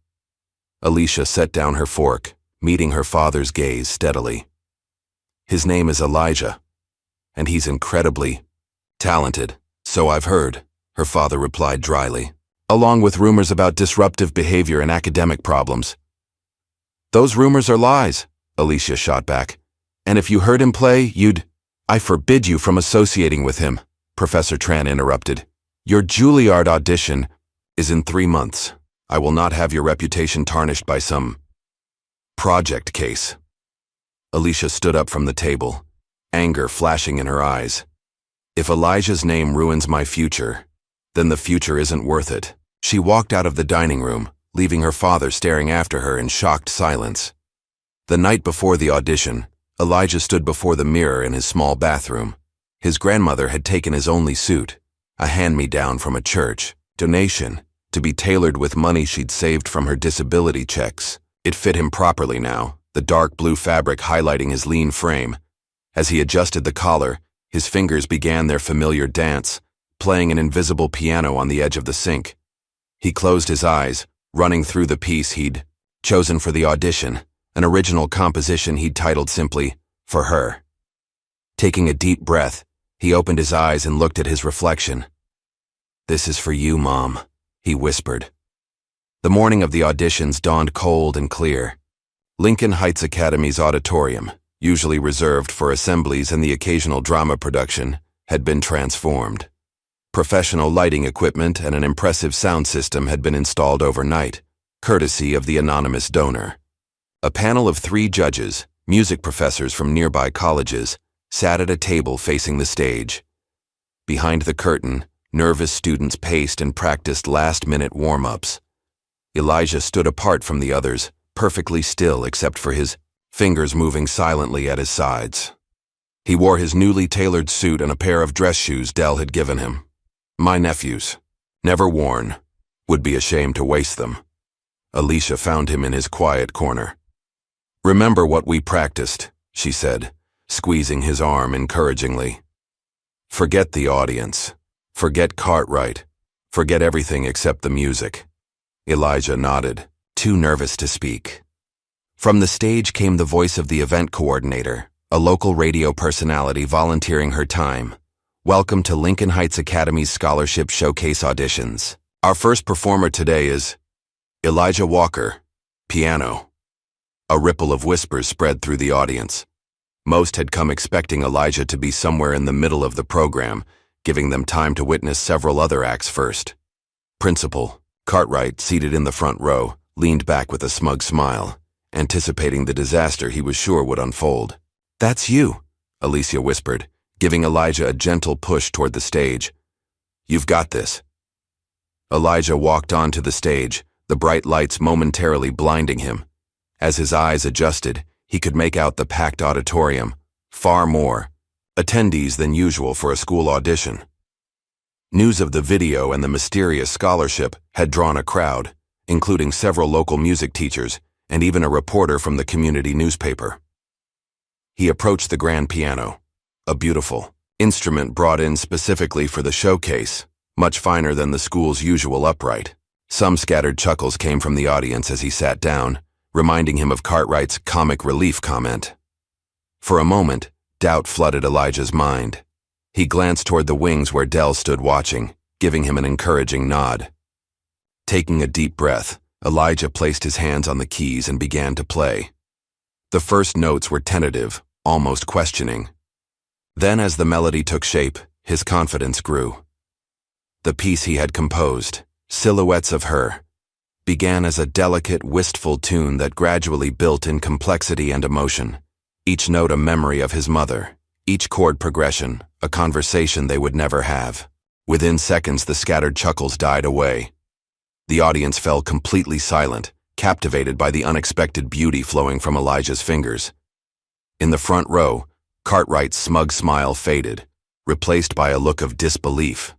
Alicia set down her fork, meeting her father's gaze steadily. "His name is Elijah, and he's incredibly talented, so I've heard," her father replied dryly, "along with rumors about disruptive behavior and academic problems." "Those rumors are lies," Alicia shot back. "And if you heard him play, you'd—" "I forbid you from associating with him," Professor Tran interrupted. "Your Juilliard audition is in 3 months. I will not have your reputation tarnished by some project case." Alicia stood up from the table, anger flashing in her eyes. "If Elijah's name ruins my future, then the future isn't worth it." She walked out of the dining room, leaving her father staring after her in shocked silence. The night before the audition, Elijah stood before the mirror in his small bathroom. His grandmother had taken his only suit, a hand-me-down from a church donation, to be tailored with money she'd saved from her disability checks. It fit him properly now, the dark blue fabric highlighting his lean frame. As he adjusted the collar, his fingers began their familiar dance, playing an invisible piano on the edge of the sink. He closed his eyes, running through the piece he'd chosen for the audition, an original composition he'd titled simply, "For Her." Taking a deep breath, he opened his eyes and looked at his reflection. "This is for you, Mom," he whispered. The morning of the auditions dawned cold and clear. Lincoln Heights Academy's auditorium, usually reserved for assemblies and the occasional drama production, had been transformed. Professional lighting equipment and an impressive sound system had been installed overnight, courtesy of the anonymous donor. A panel of 3 judges, music professors from nearby colleges, sat at a table facing the stage. Behind the curtain, nervous students paced and practiced last-minute warm-ups. Elijah stood apart from the others, perfectly still except for his fingers moving silently at his sides. He wore his newly tailored suit and a pair of dress shoes Dell had given him. My nephews, never worn, would be ashamed to waste them. Alicia found him in his quiet corner. "Remember what we practiced," she said, squeezing his arm encouragingly. "Forget the audience. Forget Cartwright. Forget everything except the music." Elijah nodded, too nervous to speak. From the stage came the voice of the event coordinator, a local radio personality volunteering her time. "Welcome to Lincoln Heights Academy's Scholarship Showcase auditions. Our first performer today is Elijah Walker, piano." A ripple of whispers spread through the audience. Most had come expecting Elijah to be somewhere in the middle of the program, giving them time to witness several other acts first. Principal Cartwright, seated in the front row, leaned back with a smug smile. anticipating the disaster he was sure would unfold. "That's you," Alicia whispered, giving Elijah a gentle push toward the stage. "You've got this." Elijah walked onto the stage, the bright lights momentarily blinding him. As his eyes adjusted, he could make out the packed auditorium, far more attendees than usual for a school audition. News of the video and the mysterious scholarship had drawn a crowd, including several local music teachers and even a reporter from the community newspaper. He approached the grand piano, a beautiful instrument brought in specifically for the showcase, much finer than the school's usual upright. Some scattered chuckles came from the audience as he sat down, reminding him of Cartwright's comic relief comment. For a moment, doubt flooded Elijah's mind. He glanced toward the wings where Dell stood watching, giving him an encouraging nod. Taking a deep breath, Elijah placed his hands on the keys and began to play. The first notes were tentative, almost questioning. Then as the melody took shape, his confidence grew. The piece he had composed, Silhouettes of Her, began as a delicate, wistful tune that gradually built in complexity and emotion. Each note a memory of his mother, each chord progression, a conversation they would never have. Within seconds, the scattered chuckles died away. The audience fell completely silent, captivated by the unexpected beauty flowing from Elijah's fingers. In the front row, Cartwright's smug smile faded, replaced by a look of disbelief.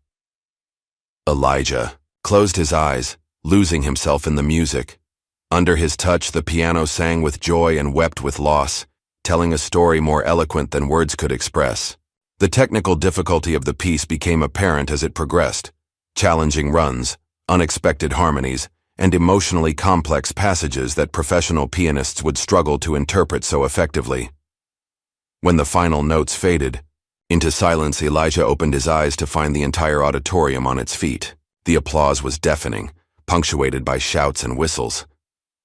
Elijah closed his eyes, losing himself in the music. Under his touch, the piano sang with joy and wept with loss, telling a story more eloquent than words could express. The technical difficulty of the piece became apparent as it progressed. Challenging runs, unexpected harmonies, and emotionally complex passages that professional pianists would struggle to interpret so effectively. When the final notes faded, into silence, Elijah opened his eyes to find the entire auditorium on its feet. The applause was deafening, punctuated by shouts and whistles.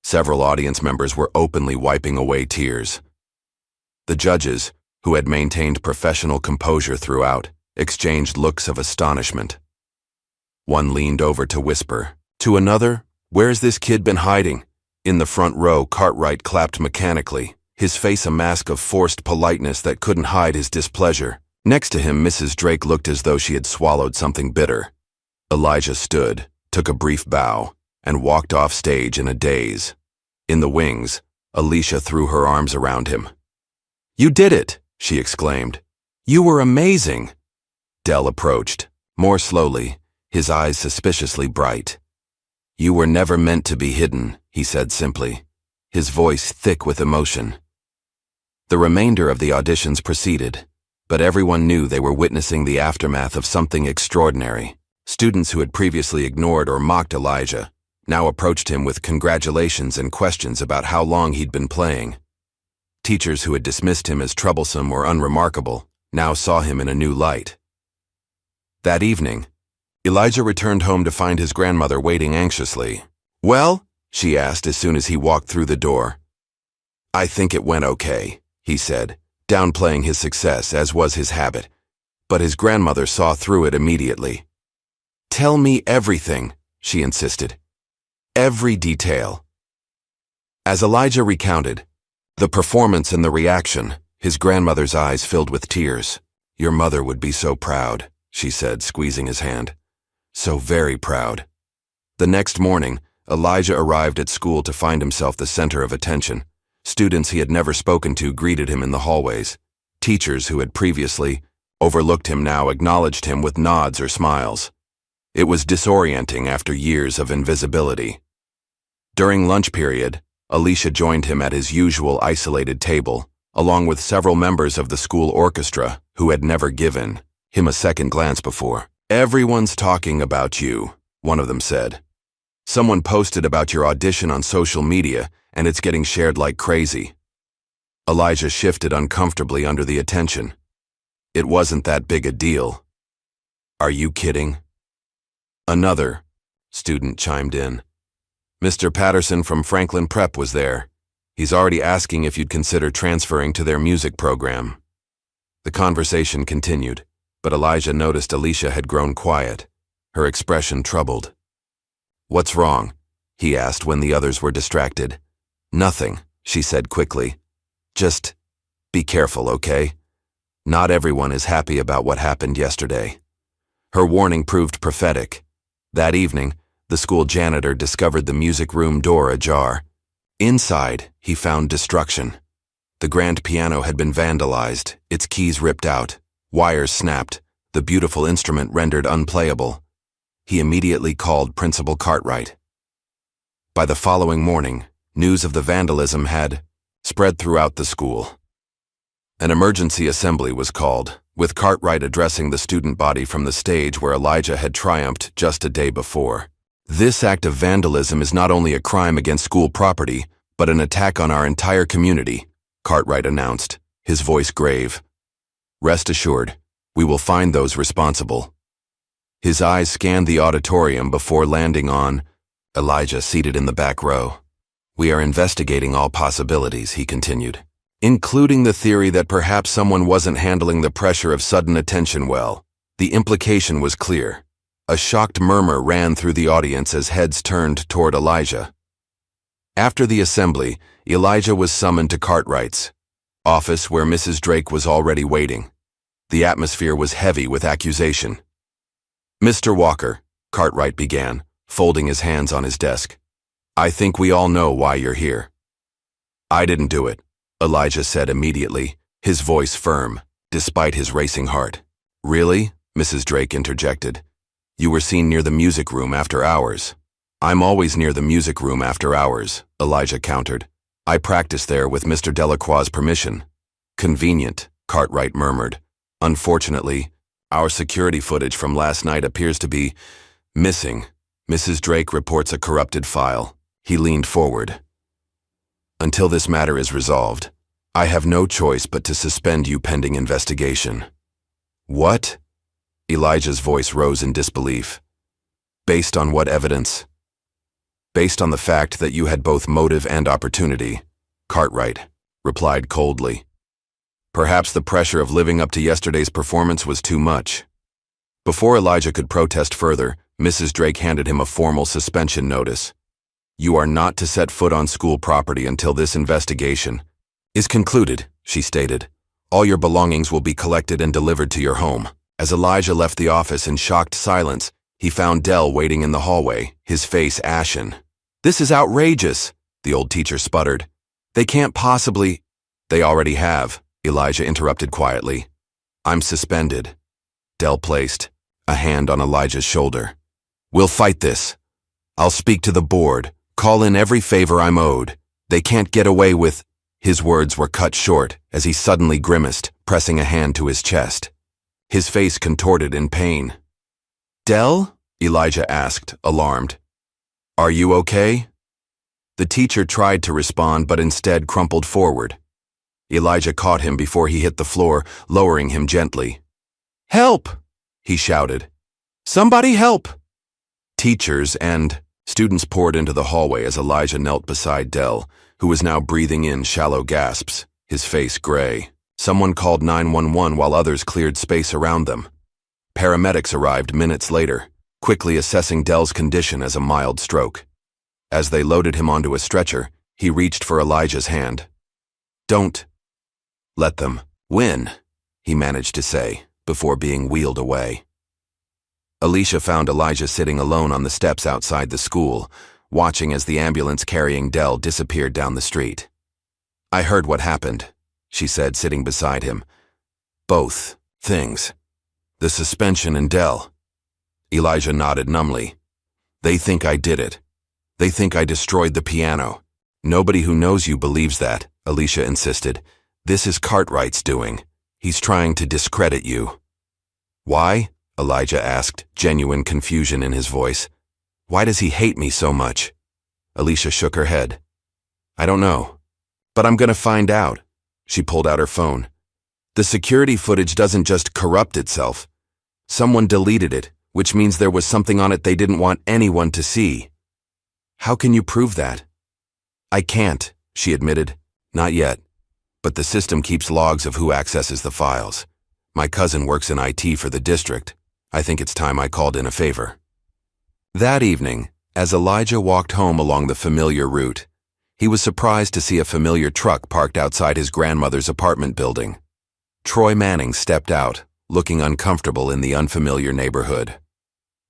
Several audience members were openly wiping away tears. The judges, who had maintained professional composure throughout, exchanged looks of astonishment. One leaned over to whisper to another, "Where's this kid been hiding?" In the front row, Cartwright clapped mechanically, his face a mask of forced politeness that couldn't hide his displeasure. Next to him, Mrs. Drake looked as though she had swallowed something bitter. Elijah stood, took a brief bow, and walked off stage in a daze. In the wings, Alicia threw her arms around him. "You did it!" she exclaimed. "You were amazing!" Dell approached, more slowly, his eyes suspiciously bright. "You were never meant to be hidden," he said simply, his voice thick with emotion. The remainder of the auditions proceeded, but everyone knew they were witnessing the aftermath of something extraordinary. Students who had previously ignored or mocked Elijah now approached him with congratulations and questions about how long he'd been playing. Teachers who had dismissed him as troublesome or unremarkable now saw him in a new light. That evening, Elijah returned home to find his grandmother waiting anxiously. "Well?" she asked as soon as he walked through the door. "I think it went okay," he said, downplaying his success as was his habit, but his grandmother saw through it immediately. "Tell me everything," she insisted. "Every detail." As Elijah recounted the performance and the reaction, his grandmother's eyes filled with tears. "Your mother would be so proud," she said, squeezing his hand. "So very proud." The next morning, Elijah arrived at school to find himself the center of attention. Students he had never spoken to greeted him in the hallways. Teachers who had previously overlooked him now acknowledged him with nods or smiles. It was disorienting after years of invisibility. During lunch period, Alicia joined him at his usual isolated table, along with several members of the school orchestra who had never given him a second glance before. "Everyone's talking about you," one of them said. "Someone posted about your audition on social media, and it's getting shared like crazy." Elijah shifted uncomfortably under the attention. "It wasn't that big a deal." "Are you kidding?" Another student chimed in. "Mr. Patterson from Franklin Prep was there. He's already asking if you'd consider transferring to their music program." The conversation continued, but Elijah noticed Alicia had grown quiet, her expression troubled. "What's wrong?" he asked when the others were distracted. "Nothing," she said quickly. Just be careful, okay? Not everyone is happy about what happened yesterday. Her warning proved prophetic. That evening, the school janitor discovered the music room door ajar. Inside, he found destruction. The grand piano had been vandalized, its keys ripped out, wires snapped, the beautiful instrument rendered unplayable. He immediately called Principal Cartwright. By the following morning, news of the vandalism had spread throughout the school. An emergency assembly was called, with Cartwright addressing the student body from the stage where Elijah had triumphed just a day before. This act of vandalism is not only a crime against school property, but an attack on our entire community, Cartwright announced, his voice grave. Rest assured, we will find those responsible. His eyes scanned the auditorium before landing on Elijah seated in the back row. We are investigating all possibilities, he continued, including the theory that perhaps someone wasn't handling the pressure of sudden attention well. The implication was clear. A shocked murmur ran through the audience as heads turned toward Elijah. After the assembly, Elijah was summoned to Cartwright's office where Mrs. Drake was already waiting. The atmosphere was heavy with accusation. Mr. Walker, Cartwright began, folding his hands on his desk. I think we all know why you're here. I didn't do it, Elijah said immediately, his voice firm, despite his racing heart. Really? Mrs. Drake interjected. You were seen near the music room after hours. I'm always near the music room after hours, Elijah countered. I practice there with Mr. Delacroix's permission. Convenient, Cartwright murmured. Unfortunately, our security footage from last night appears to be missing. Mrs. Drake reports a corrupted file. He leaned forward. Until this matter is resolved, I have no choice but to suspend you pending investigation. What? Elijah's voice rose in disbelief. Based on what evidence? Based on the fact that you had both motive and opportunity, Cartwright replied coldly. Perhaps the pressure of living up to yesterday's performance was too much. Before Elijah could protest further, Mrs. Drake handed him a formal suspension notice. You are not to set foot on school property until this investigation is concluded, she stated. All your belongings will be collected and delivered to your home. As Elijah left the office in shocked silence, he found Dell waiting in the hallway, his face ashen. This is outrageous, the old teacher sputtered. They can't possibly… They already have, Elijah interrupted quietly. I'm suspended. Dell placed a hand on Elijah's shoulder. We'll fight this. I'll speak to the board, call in every favor I'm owed. They can't get away with… His words were cut short as he suddenly grimaced, pressing a hand to his chest. His face contorted in pain. Dell? Elijah asked, alarmed. Are you okay? The teacher tried to respond but instead crumpled forward. Elijah caught him before he hit the floor, lowering him gently. Help! He shouted. Somebody help! Teachers and students poured into the hallway as Elijah knelt beside Dell, who was now breathing in shallow gasps, his face gray. Someone called 911 while others cleared space around them. Paramedics arrived minutes later, quickly assessing Dell's condition as a mild stroke. As they loaded him onto a stretcher, he reached for Elijah's hand. Don't let them win, he managed to say, before being wheeled away. Alicia found Elijah sitting alone on the steps outside the school, watching as the ambulance carrying Dell disappeared down the street. I heard what happened, she said, sitting beside him. Both things. The suspension and Dell. Elijah nodded numbly. They think I did it. They think I destroyed the piano. Nobody who knows you believes that, Alicia insisted. This is Cartwright's doing. He's trying to discredit you. Why? Elijah asked, genuine confusion in his voice. Why does he hate me so much? Alicia shook her head. I don't know. But I'm gonna find out. She pulled out her phone. The security footage doesn't just corrupt itself. Someone deleted it, which means there was something on it they didn't want anyone to see. How can you prove that? I can't, she admitted. Not yet. But the system keeps logs of who accesses the files. My cousin works in IT for the district. I think it's time I called in a favor. That evening, as Elijah walked home along the familiar route, He was surprised to see a familiar truck parked outside his grandmother's apartment building. Troy Manning stepped out, looking uncomfortable in the unfamiliar neighborhood.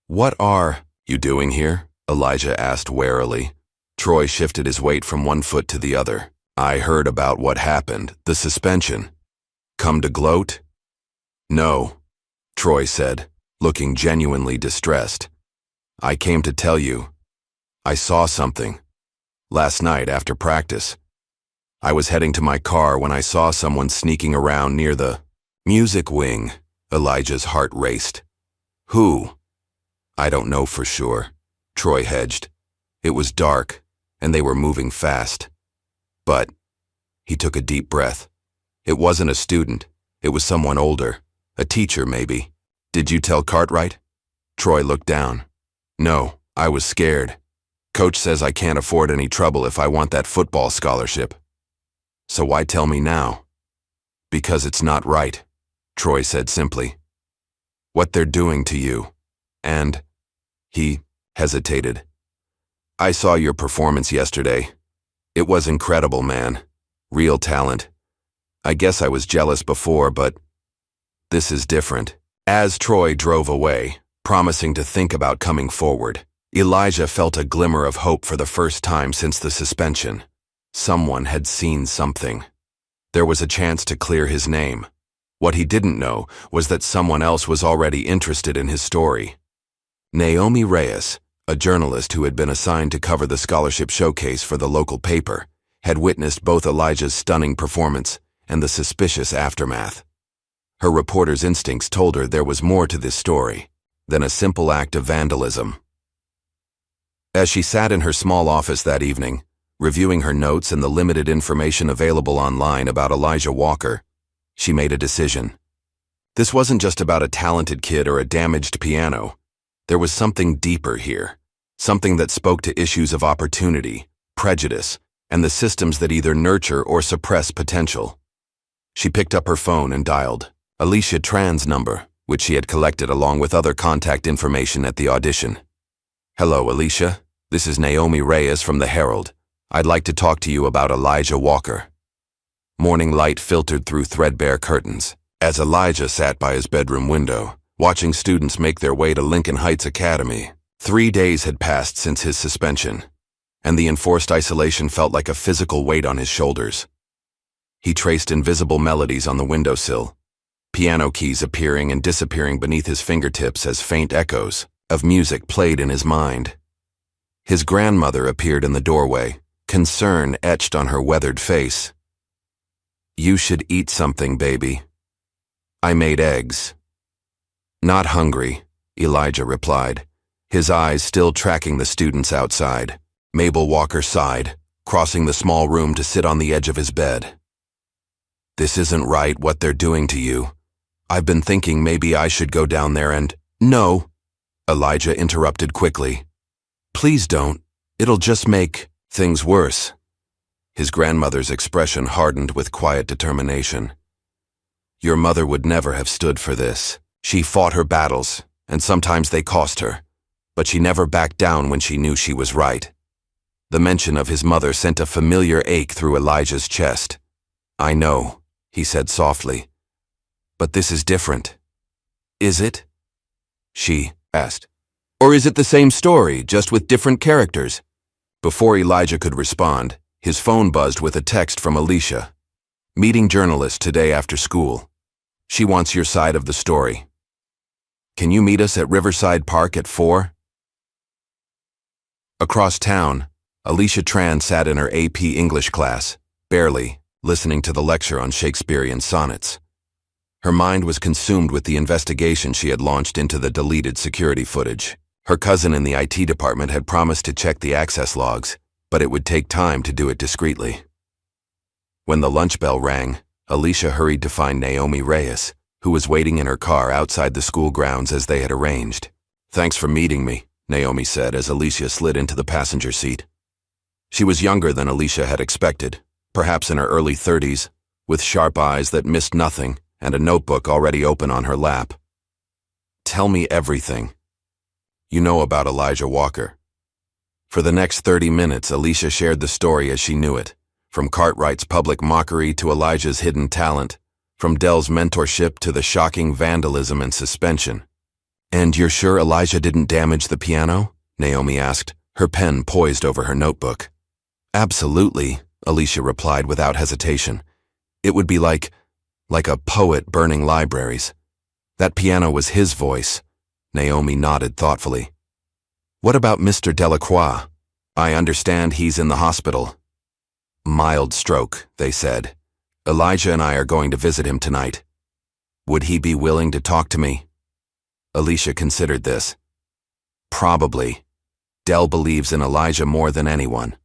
"What are you doing here?" Elijah asked warily. Troy shifted his weight from one foot to the other. "I heard about what happened, the suspension. Come to gloat?" "No," Troy said, looking genuinely distressed. "I came to tell you. I saw something. Last night after practice. I was heading to my car when I saw someone sneaking around near the music wing." Elijah's heart raced. "Who?" "I don't know for sure," Troy hedged. "It was dark, and they were moving fast. But," he took a deep breath, "it wasn't a student. It was someone older. A teacher, maybe." "Did you tell Cartwright?" Troy looked down. "No, I was scared. Coach says I can't afford any trouble if I want that football scholarship." "So why tell me now?" "Because it's not right," Troy said simply. "What they're doing to you. And," he hesitated, "I saw your performance yesterday. It was incredible, man. Real talent. I guess I was jealous before, but this is different." As Troy drove away, promising to think about coming forward, Elijah felt a glimmer of hope for the first time since the suspension. Someone had seen something. There was a chance to clear his name. What he didn't know was that someone else was already interested in his story. Naomi Reyes, a journalist who had been assigned to cover the scholarship showcase for the local paper, had witnessed both Elijah's stunning performance and the suspicious aftermath. Her reporter's instincts told her there was more to this story than a simple act of vandalism. As she sat in her small office that evening, reviewing her notes and the limited information available online about Elijah Walker, she made a decision. This wasn't just about a talented kid or a damaged piano. There was something deeper here, something that spoke to issues of opportunity, prejudice, and the systems that either nurture or suppress potential. She picked up her phone and dialed Alicia Tran's number, which she had collected along with other contact information at the audition. "Hello, Alicia. This is Naomi Reyes from the Herald. I'd like to talk to you about Elijah Walker." Morning light filtered through threadbare curtains as Elijah sat by his bedroom window, watching students make their way to Lincoln Heights Academy. 3 days had passed since his suspension, and the enforced isolation felt like a physical weight on his shoulders. He traced invisible melodies on the windowsill, piano keys appearing and disappearing beneath his fingertips as faint echoes of music played in his mind. His grandmother appeared in the doorway, concern etched on her weathered face. "You should eat something, baby. I made eggs." "Not hungry," Elijah replied, his eyes still tracking the students outside. Mabel Walker sighed, crossing the small room to sit on the edge of his bed. "This isn't right, what they're doing to you. I've been thinking maybe I should go down there and—" "No," Elijah interrupted quickly. "Please don't. It'll just make things worse." His grandmother's expression hardened with quiet determination. "Your mother would never have stood for this. She fought her battles, and sometimes they cost her, but she never backed down when she knew she was right." The mention of his mother sent a familiar ache through Elijah's chest. "I know," he said softly, "but this is different." "Is it?" she asked. "Or is it the same story, just with different characters?" Before Elijah could respond, his phone buzzed with a text from Alicia. "Meeting journalist today after school. She wants your side of the story. Can you meet us at Riverside Park at 4? Across town, Alicia Tran sat in her AP English class, barely, listening to the lecture on Shakespearean sonnets. Her mind was consumed with the investigation she had launched into the deleted security footage. Her cousin in the IT department had promised to check the access logs, but it would take time to do it discreetly. When the lunch bell rang, Alicia hurried to find Naomi Reyes, who was waiting in her car outside the school grounds as they had arranged. "Thanks for meeting me," Naomi said as Alicia slid into the passenger seat. She was younger than Alicia had expected, perhaps in her early 30s, with sharp eyes that missed nothing and a notebook already open on her lap. "Tell me everything you know about Elijah Walker." For the next 30 minutes, Alicia shared the story as she knew it, from Cartwright's public mockery to Elijah's hidden talent, from Dell's mentorship to the shocking vandalism and suspension. "And you're sure Elijah didn't damage the piano?" Naomi asked, her pen poised over her notebook. "Absolutely," Alicia replied without hesitation. "It would be like a poet burning libraries. That piano was his voice." Naomi nodded thoughtfully. "What about Mr. Delacroix? I understand he's in the hospital." "Mild stroke," they said. "Elijah and I are going to visit him tonight. Would he be willing to talk to me?" Alicia considered this. "Probably. Dell believes in Elijah more than anyone."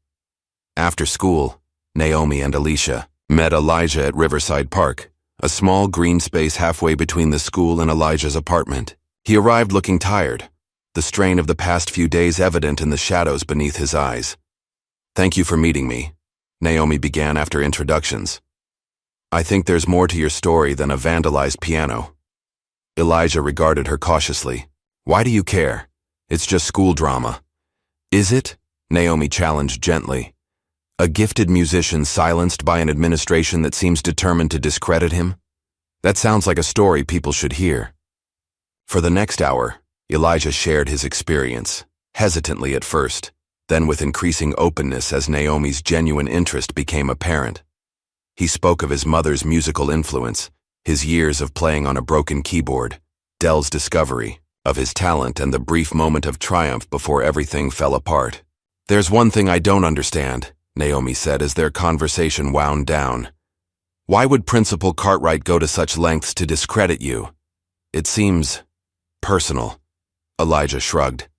After school, Naomi and Alicia met Elijah at Riverside Park, a small green space halfway between the school and Elijah's apartment. He arrived looking tired, the strain of the past few days evident in the shadows beneath his eyes. "Thank you for meeting me," Naomi began after introductions. "I think there's more to your story than a vandalized piano." Elijah regarded her cautiously. "Why do you care? It's just school drama." "Is it?" Naomi challenged gently. "A gifted musician silenced by an administration that seems determined to discredit him? That sounds like a story people should hear." For the next hour, Elijah shared his experience, hesitantly at first, then with increasing openness as Naomi's genuine interest became apparent. He spoke of his mother's musical influence, his years of playing on a broken keyboard, Dell's discovery, of his talent and the brief moment of triumph before everything fell apart. "There's one thing I don't understand," Naomi said as their conversation wound down. "Why would Principal Cartwright go to such lengths to discredit you? It seems personal." Elijah shrugged.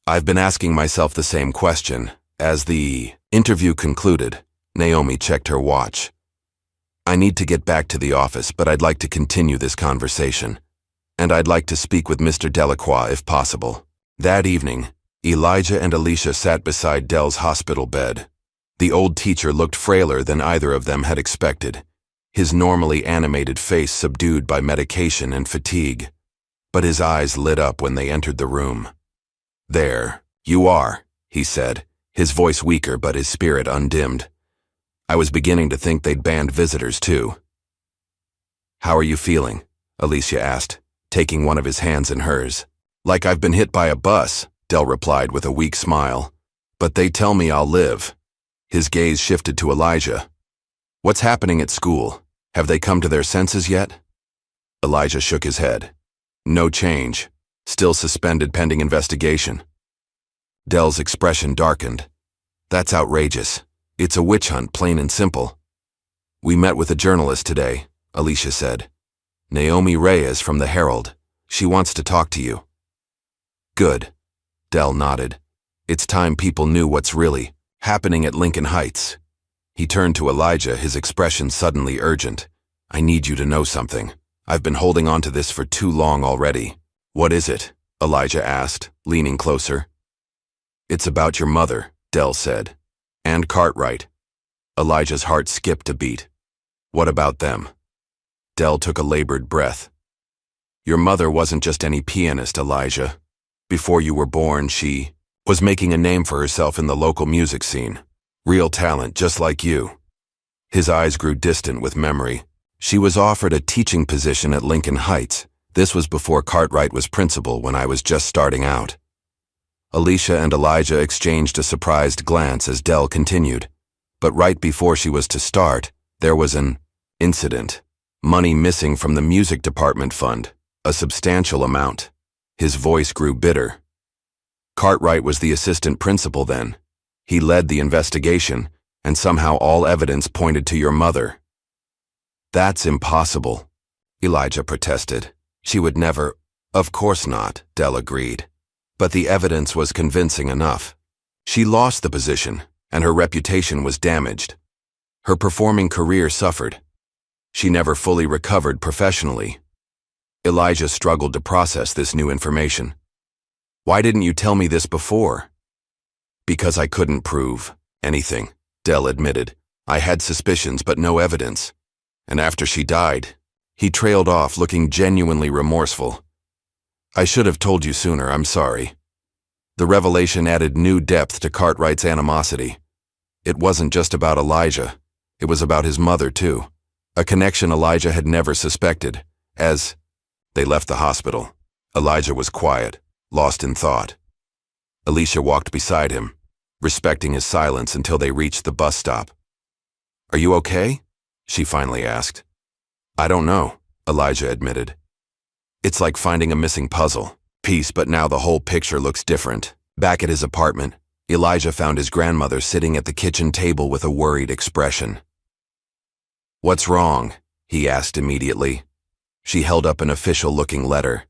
"I've been asking myself the same question." As the interview concluded, Naomi checked her watch. "I need to get back to the office, but I'd like to continue this conversation. And I'd like to speak with Mr. Delacroix if possible." That evening, Elijah and Alicia sat beside Dell's hospital bed. The old teacher looked frailer than either of them had expected, his normally animated face subdued by medication and fatigue. But his eyes lit up when they entered the room. "There, you are," he said, his voice weaker but his spirit undimmed. "I was beginning to think they'd banned visitors too." "How are you feeling?" Alicia asked, taking one of his hands in hers. "Like I've been hit by a bus," Dell replied with a weak smile. "But they tell me I'll live." His gaze shifted to Elijah. "What's happening at school? Have they come to their senses yet?" Elijah shook his head. "No change. Still suspended pending investigation." Dell's expression darkened. "That's outrageous. It's a witch hunt, plain and simple." "We met with a journalist today," Alicia said. "Naomi Reyes from the Herald. She wants to talk to you." "Good." Dell nodded. "It's time people knew what's really happening at Lincoln Heights." He turned to Elijah, his expression suddenly urgent. "I need you to know something. I've been holding on to this for too long already." "What is it?" Elijah asked, leaning closer. "It's about your mother," Dell said. "And Cartwright." Elijah's heart skipped a beat. "What about them?" Dell took a labored breath. "Your mother wasn't just any pianist, Elijah. Before you were born, she was making a name for herself in the local music scene. Real talent, just like you." His eyes grew distant with memory. "She was offered a teaching position at Lincoln Heights. This was before Cartwright was principal, when I was just starting out." Alicia and Elijah exchanged a surprised glance as Dell continued. "But right before she was to start, there was an incident. Money missing from the music department fund, a substantial amount." His voice grew bitter. "Cartwright was the assistant principal then. He led the investigation, and somehow all evidence pointed to your mother." "That's impossible," Elijah protested. "She would never—" "Of course not," Dell agreed. "But the evidence was convincing enough. She lost the position, and her reputation was damaged. Her performing career suffered. She never fully recovered professionally." Elijah struggled to process this new information. "Why didn't you tell me this before?" "Because I couldn't prove anything," Dell admitted. "I had suspicions but no evidence. And after she died," he trailed off, looking genuinely remorseful. "I should have told you sooner, I'm sorry." The revelation added new depth to Cartwright's animosity. It wasn't just about Elijah. It was about his mother, too. A connection Elijah had never suspected. As they left the hospital, Elijah was quiet, lost in thought. Alicia walked beside him, respecting his silence until they reached the bus stop. "Are you okay?" she finally asked. "I don't know," Elijah admitted. "It's like finding a missing puzzle piece, but now the whole picture looks different." Back at his apartment, Elijah found his grandmother sitting at the kitchen table with a worried expression. "What's wrong?" he asked immediately. She held up an official-looking letter.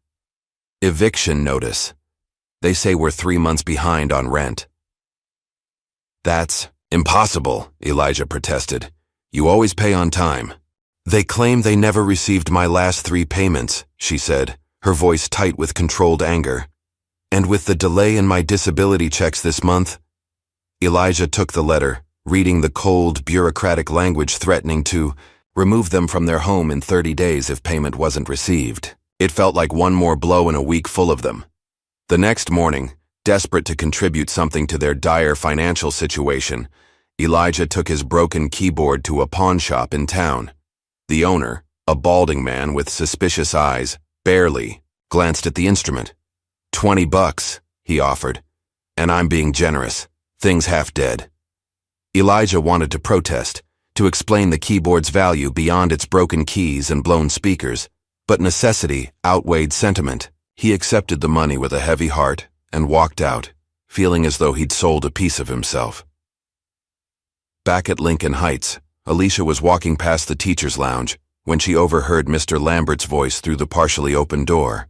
"Eviction notice. They say we're 3 months behind on rent." "That's impossible," Elijah protested. "You always pay on time." "They claim they never received my last 3 payments," she said, her voice tight with controlled anger. "And with the delay in my disability checks this month..." Elijah took the letter, reading the cold, bureaucratic language threatening to remove them from their home in 30 days if payment wasn't received. It felt like one more blow in a week full of them. The next morning, desperate to contribute something to their dire financial situation, Elijah took his broken keyboard to a pawn shop in town. The owner, a balding man with suspicious eyes, barely glanced at the instrument. $20, he offered. "And I'm being generous. Thing's half dead." Elijah wanted to protest, to explain the keyboard's value beyond its broken keys and blown speakers, but necessity outweighed sentiment. He accepted the money with a heavy heart and walked out, feeling as though he'd sold a piece of himself. Back at Lincoln Heights, Alicia was walking past the teacher's lounge when she overheard Mr. Lambert's voice through the partially open door.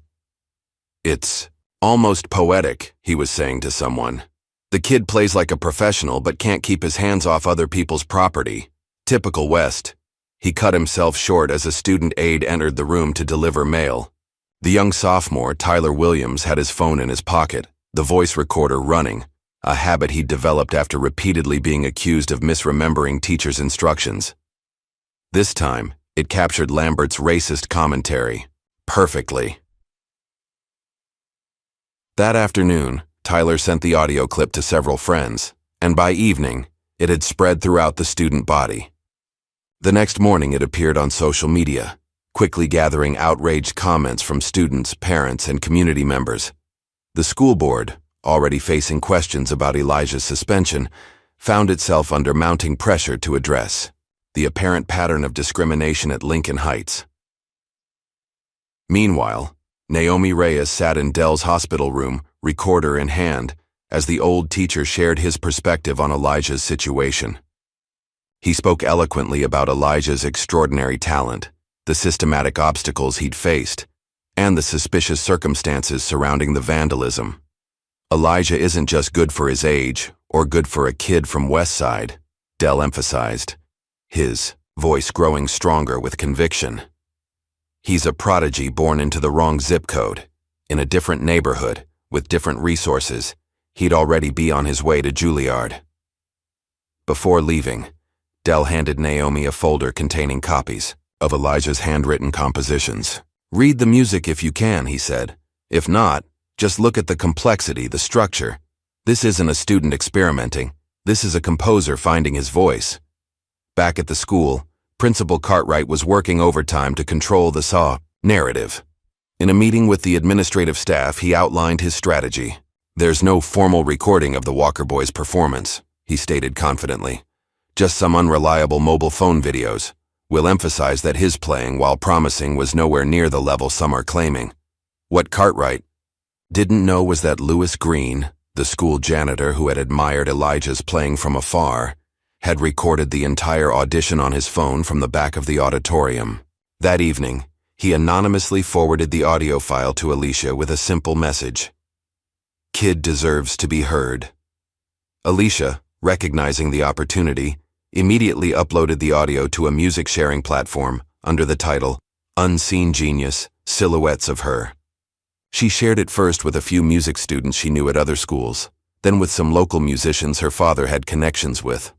"It's almost poetic," he was saying to someone. "The kid plays like a professional but can't keep his hands off other people's property. Typical West." He cut himself short as a student aide entered the room to deliver mail. The young sophomore, Tyler Williams, had his phone in his pocket, the voice recorder running, a habit he'd developed after repeatedly being accused of misremembering teachers' instructions. This time, it captured Lambert's racist commentary perfectly. That afternoon, Tyler sent the audio clip to several friends, and by evening, it had spread throughout the student body. The next morning, it appeared on social media, quickly gathering outraged comments from students, parents, and community members. The school board, already facing questions about Elijah's suspension, found itself under mounting pressure to address the apparent pattern of discrimination at Lincoln Heights. Meanwhile, Naomi Reyes sat in Dell's hospital room, recorder in hand, as the old teacher shared his perspective on Elijah's situation. He spoke eloquently about Elijah's extraordinary talent, the systematic obstacles he'd faced, and the suspicious circumstances surrounding the vandalism. "Elijah isn't just good for his age, or good for a kid from West Side," Dell emphasized, his voice growing stronger with conviction. "He's a prodigy born into the wrong zip code, in a different neighborhood, with different resources. He'd already be on his way to Juilliard." Before leaving, Dell handed Naomi a folder containing copies of Elijah's handwritten compositions. "Read the music if you can," he said. "If not, just look at the complexity, the structure. This isn't a student experimenting. This is a composer finding his voice." Back at the school, Principal Cartwright was working overtime to control the SAW narrative. In a meeting with the administrative staff, he outlined his strategy. "There's no formal recording of the Walker Boys' performance," he stated confidently. "Just some unreliable mobile phone videos. We'll emphasize that his playing, while promising, was nowhere near the level some are claiming." What Cartwright didn't know was that Lewis Green, the school janitor who had admired Elijah's playing from afar, had recorded the entire audition on his phone from the back of the auditorium. That evening, he anonymously forwarded the audio file to Alicia with a simple message. "Kid deserves to be heard." Alicia, recognizing the opportunity, immediately uploaded the audio to a music-sharing platform under the title Unseen Genius, Silhouettes of Her. She shared it first with a few music students she knew at other schools, then with some local musicians her father had connections with.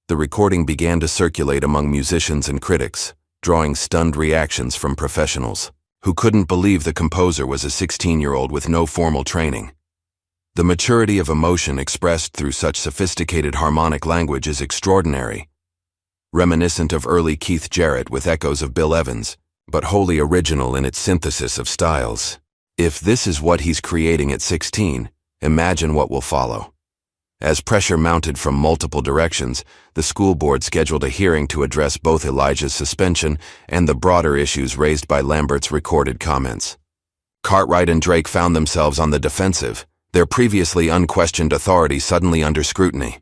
The recording began to circulate among musicians and critics, drawing stunned reactions from professionals, who couldn't believe the composer was a 16-year-old with no formal training. The maturity of emotion expressed through such sophisticated harmonic language is extraordinary, reminiscent of early Keith Jarrett with echoes of Bill Evans, but wholly original in its synthesis of styles. If this is what he's creating at 16, imagine what will follow. As pressure mounted from multiple directions, the school board scheduled a hearing to address both Elijah's suspension and the broader issues raised by Lambert's recorded comments. Cartwright and Drake found themselves on the defensive, their previously unquestioned authority suddenly under scrutiny.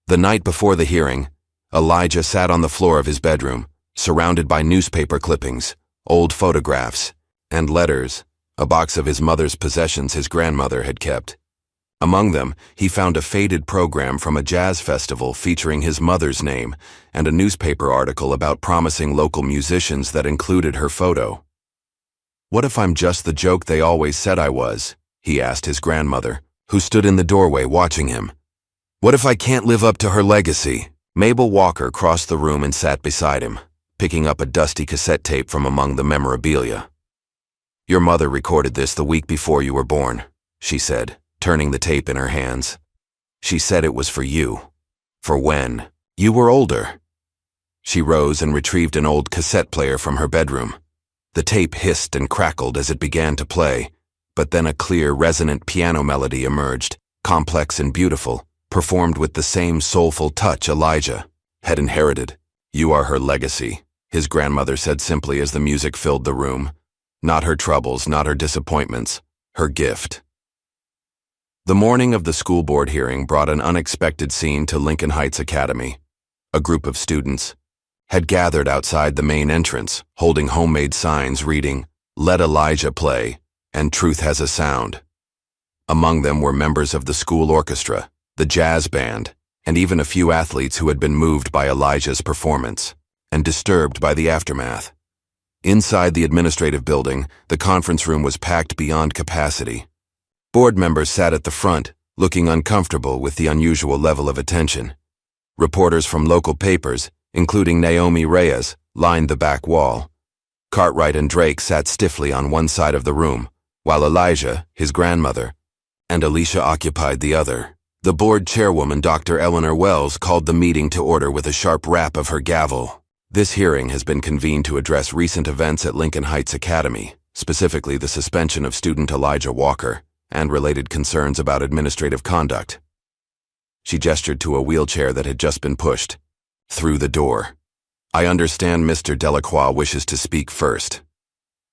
The night before the hearing, Elijah sat on the floor of his bedroom, surrounded by newspaper clippings, old photographs, and letters, a box of his mother's possessions his grandmother had kept. Among them, he found a faded program from a jazz festival featuring his mother's name and a newspaper article about promising local musicians that included her photo. "What if I'm just the joke they always said I was?" he asked his grandmother, who stood in the doorway watching him. "What if I can't live up to her legacy?" Mabel Walker crossed the room and sat beside him, picking up a dusty cassette tape from among the memorabilia. "Your mother recorded this the week before you were born," she said, turning the tape in her hands. "She said it was for you. For when you were older." She rose and retrieved an old cassette player from her bedroom. The tape hissed and crackled as it began to play, but then a clear, resonant piano melody emerged, complex and beautiful, performed with the same soulful touch Elijah had inherited. "You are her legacy," his grandmother said simply as the music filled the room. "Not her troubles, not her disappointments, her gift." The morning of the school board hearing brought an unexpected scene to Lincoln Heights Academy. A group of students had gathered outside the main entrance, holding homemade signs reading, "Let Elijah Play," and "Truth Has a Sound." Among them were members of the school orchestra, the jazz band, and even a few athletes who had been moved by Elijah's performance and disturbed by the aftermath. Inside the administrative building, the conference room was packed beyond capacity. Board members sat at the front, looking uncomfortable with the unusual level of attention. Reporters from local papers, including Naomi Reyes, lined the back wall. Cartwright and Drake sat stiffly on one side of the room, while Elijah, his grandmother, and Alicia occupied the other. The board chairwoman, Dr. Eleanor Wells, called the meeting to order with a sharp rap of her gavel. "This hearing has been convened to address recent events at Lincoln Heights Academy, specifically the suspension of student Elijah Walker, and related concerns about administrative conduct." She gestured to a wheelchair that had just been pushed through the door. "I understand Mr. Delacroix wishes to speak first."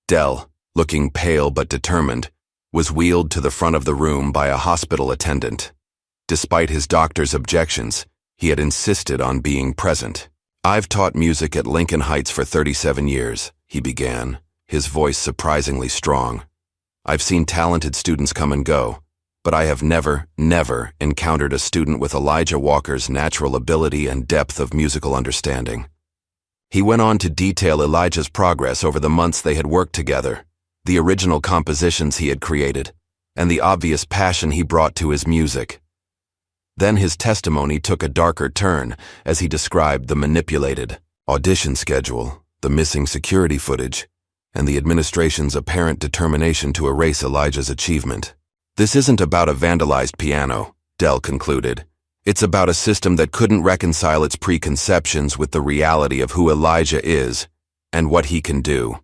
Del, looking pale but determined, was wheeled to the front of the room by a hospital attendant. Despite his doctor's objections, he had insisted on being present. "I've taught music at Lincoln Heights for 37 years, he began, his voice surprisingly strong. "I've seen talented students come and go, but I have never encountered a student with Elijah Walker's natural ability and depth of musical understanding." He went on to detail Elijah's progress over the months they had worked together, the original compositions he had created, and the obvious passion he brought to his music. Then his testimony took a darker turn as he described the manipulated audition schedule, the missing security footage, and the administration's apparent determination to erase Elijah's achievement. "This isn't about a vandalized piano," Del concluded. "It's about a system that couldn't reconcile its preconceptions with the reality of who Elijah is and what he can do."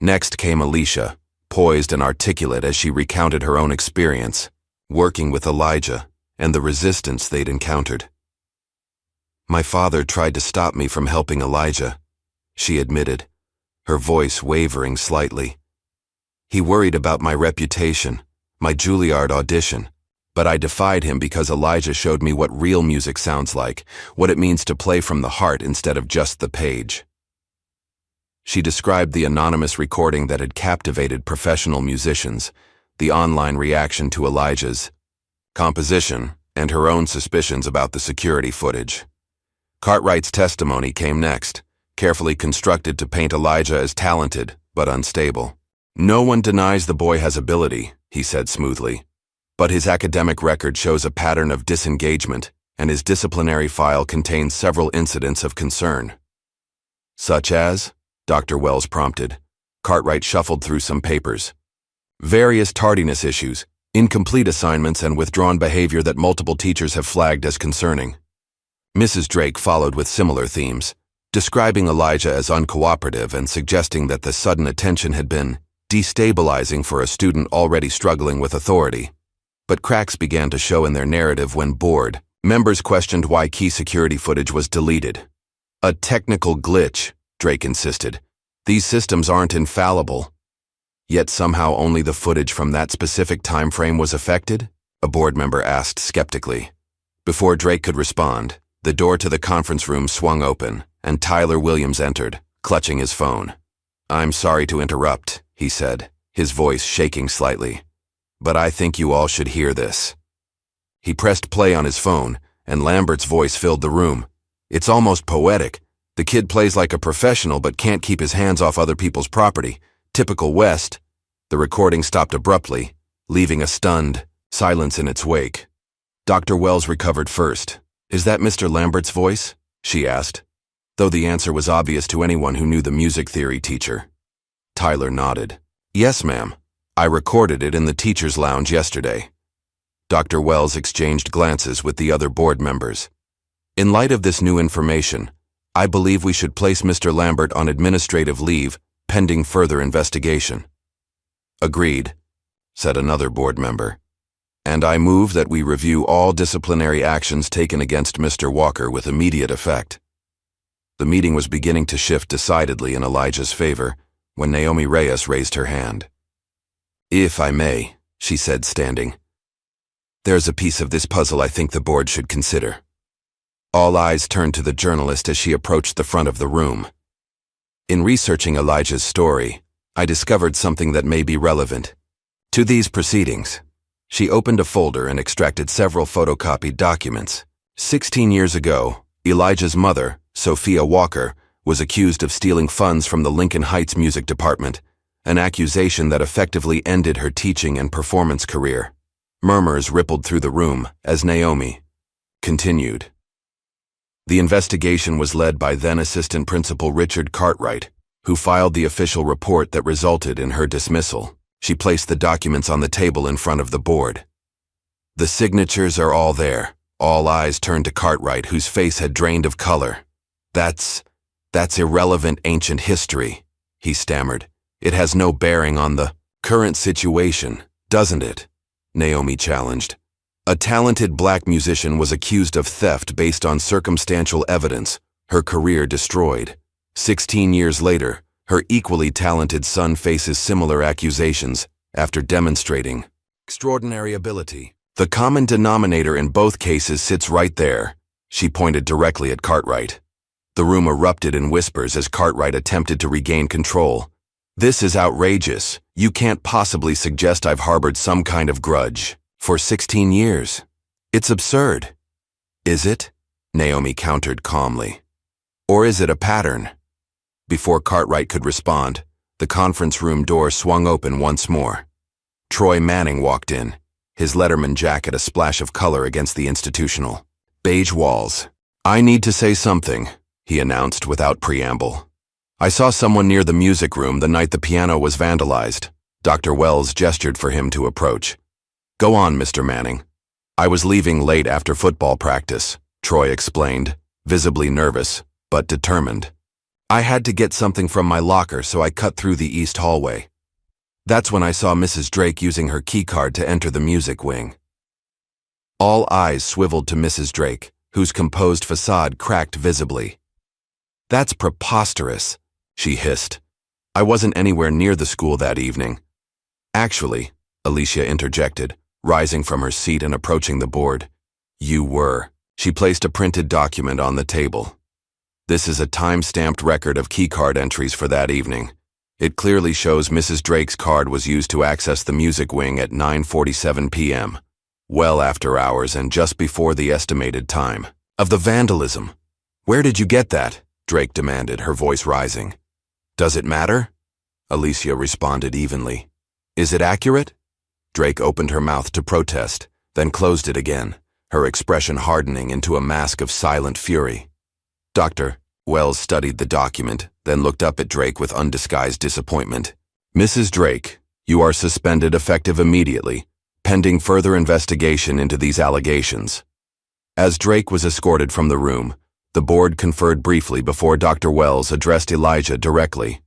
Next came Alicia, poised and articulate as she recounted her own experience, working with Elijah, and the resistance they'd encountered. "My father tried to stop me from helping Elijah," she admitted, her voice wavering slightly. "He worried about my reputation, my Juilliard audition, but I defied him because Elijah showed me what real music sounds like, what it means to play from the heart instead of just the page." She described the anonymous recording that had captivated professional musicians, the online reaction to Elijah's composition, and her own suspicions about the security footage. Cartwright's testimony came next, carefully constructed to paint Elijah as talented but unstable. "No one denies the boy has ability," he said smoothly, "but his academic record shows a pattern of disengagement, and his disciplinary file contains several incidents of concern." "Such as?" Dr. Wells prompted. Cartwright shuffled through some papers. "Various tardiness issues, incomplete assignments, and withdrawn behavior that multiple teachers have flagged as concerning. Mrs. Drake followed with similar themes, describing Elijah as uncooperative and suggesting that the sudden attention had been destabilizing for a student already struggling with authority. But cracks began to show in their narrative when board members questioned why key security footage was deleted. A technical glitch, Drake insisted. These systems aren't infallible. Yet somehow only the footage from that specific time frame was affected? A board member asked skeptically. Before Drake could respond, the door to the conference room swung open, and Tyler Williams entered, clutching his phone. "I'm sorry to interrupt," he said, his voice shaking slightly, "but I think you all should hear this." He pressed play on his phone, and Lambert's voice filled the room. "It's almost poetic. The kid plays like a professional but can't keep his hands off other people's property. Typical West." The recording stopped abruptly, leaving a stunned silence in its wake. Dr. Wells recovered first. "Is that Mr. Lambert's voice?" she asked, though the answer was obvious to anyone who knew the music theory teacher. Tyler nodded. "Yes, ma'am. I recorded it in the teacher's lounge yesterday." Dr. Wells exchanged glances with the other board members. "In light of this new information, I believe we should place Mr. Lambert on administrative leave pending further investigation." "Agreed," said another board member. "And I move that we review all disciplinary actions taken against Mr. Walker with immediate effect." The meeting was beginning to shift decidedly in Elijah's favor when Naomi Reyes raised her hand. "If I may," she said, standing. "There's a piece of this puzzle I think the board should consider." All eyes turned to the journalist as she approached the front of the room. "In researching Elijah's story, I discovered something that may be relevant to these proceedings." She opened a folder and extracted several photocopied documents. 16 years ago, Elijah's mother, Sophia Walker, was accused of stealing funds from the Lincoln Heights Music Department, an accusation that effectively ended her teaching and performance career. Murmurs rippled through the room as Naomi continued. The investigation was led by then-Assistant Principal Richard Cartwright, who filed the official report that resulted in her dismissal. She placed the documents on the table in front of the board. "The signatures are all there." All eyes turned to Cartwright, whose face had drained of color. That's irrelevant ancient history," he stammered. "It has no bearing on the current situation, doesn't it?" Naomi challenged. "A talented black musician was accused of theft based on circumstantial evidence, her career destroyed. 16 years later, her equally talented son faces similar accusations after demonstrating extraordinary ability. The common denominator in both cases sits right there." She pointed directly at Cartwright. The room erupted in whispers as Cartwright attempted to regain control. "This is outrageous. You can't possibly suggest I've harbored some kind of grudge for 16 years. It's absurd." "Is it?" Naomi countered calmly. "Or is it a pattern?" Before Cartwright could respond, the conference room door swung open once more. Troy Manning walked in, his Letterman jacket a splash of color against the institutional beige walls. "I need to say something," he announced without preamble. "I saw someone near the music room the night the piano was vandalized." Dr. Wells gestured for him to approach. "Go on, Mr. Manning." "I was leaving late after football practice," Troy explained, visibly nervous, but determined. "I had to get something from my locker, so I cut through the east hallway. That's when I saw Mrs. Drake using her keycard to enter the music wing." All eyes swiveled to Mrs. Drake, whose composed facade cracked visibly. "That's preposterous," she hissed. "I wasn't anywhere near the school that evening." "Actually," Alicia interjected, rising from her seat and approaching the board, "you were." She placed a printed document on the table. "This is a time-stamped record of keycard entries for that evening. It clearly shows Mrs. Drake's card was used to access the music wing at 9:47 p.m., well after hours and just before the estimated time of the vandalism." "Where did you get that?" Drake demanded, her voice rising. "Does it matter?" Alicia responded evenly. "Is it accurate?" Drake opened her mouth to protest, then closed it again, her expression hardening into a mask of silent fury. Dr. Wells studied the document, then looked up at Drake with undisguised disappointment. "Mrs. Drake, you are suspended effective immediately, pending further investigation into these allegations. As Drake was escorted from the room, the board conferred briefly before Dr. Wells addressed Elijah directly.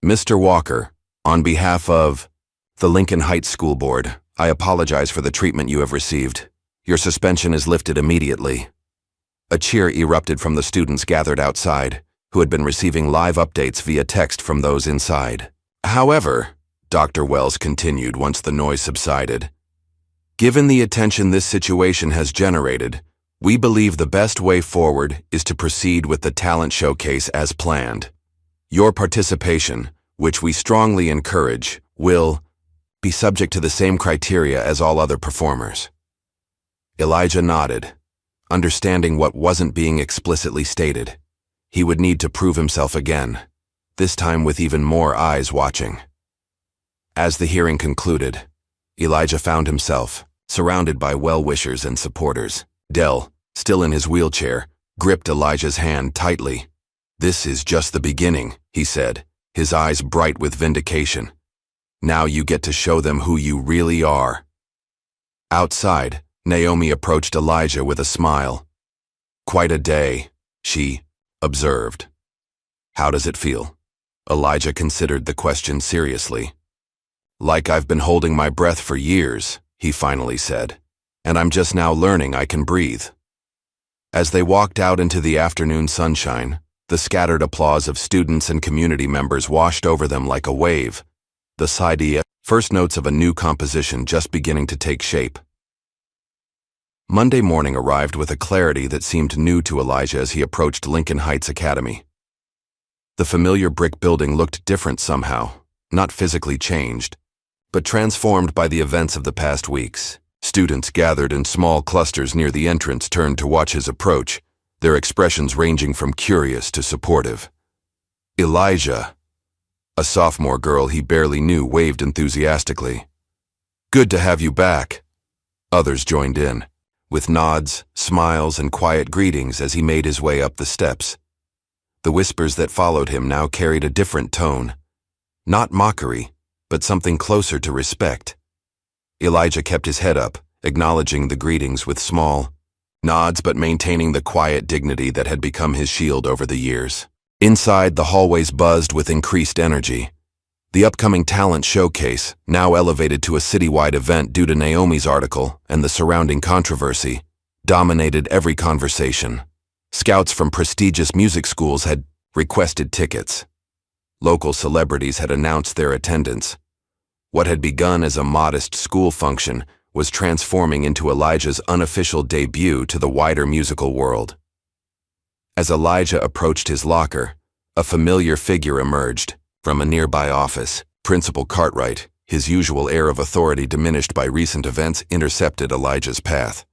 "Mr. Walker, on behalf of the Lincoln Heights School Board, I apologize for the treatment you have received. Your suspension is lifted immediately." A cheer erupted from the students gathered outside, who had been receiving live updates via text from those inside. "However," Dr. Wells continued once the noise subsided, "given the attention this situation has generated, we believe the best way forward is to proceed with the talent showcase as planned. Your participation, which we strongly encourage, will be subject to the same criteria as all other performers." Elijah nodded, understanding what wasn't being explicitly stated. He would need to prove himself again, this time with even more eyes watching. As the hearing concluded, Elijah found himself surrounded by well-wishers and supporters. Dell, still in his wheelchair, gripped Elijah's hand tightly. "This is just the beginning," he said, his eyes bright with vindication. "Now you get to show them who you really are." Outside, Naomi approached Elijah with a smile. "Quite a day," she observed. "How does it feel?" Elijah considered the question seriously. "Like I've been holding my breath for years," he finally said, "and I'm just now learning I can breathe." As they walked out into the afternoon sunshine, the scattered applause of students and community members washed over them like a wave, the idea, first notes of a new composition just beginning to take shape. Monday morning arrived with a clarity that seemed new to Elijah as he approached Lincoln Heights Academy. The familiar brick building looked different somehow, not physically changed, but transformed by the events of the past weeks. Students gathered in small clusters near the entrance turned to watch his approach, their expressions ranging from curious to supportive. Elijah, a sophomore girl he barely knew, waved enthusiastically. "Good to have you back." Others joined in, with nods, smiles, and quiet greetings as he made his way up the steps. The whispers that followed him now carried a different tone. Not mockery, but something closer to respect. Elijah kept his head up, acknowledging the greetings with small nods but maintaining the quiet dignity that had become his shield over the years. Inside, the hallways buzzed with increased energy. The upcoming talent showcase, now elevated to a citywide event due to Naomi's article and the surrounding controversy, dominated every conversation. Scouts from prestigious music schools had requested tickets. Local celebrities had announced their attendance. What had begun as a modest school function was transforming into Elijah's unofficial debut to the wider musical world. As Elijah approached his locker, a familiar figure emerged from a nearby office. Principal Cartwright, his usual air of authority diminished by recent events, intercepted Elijah's path.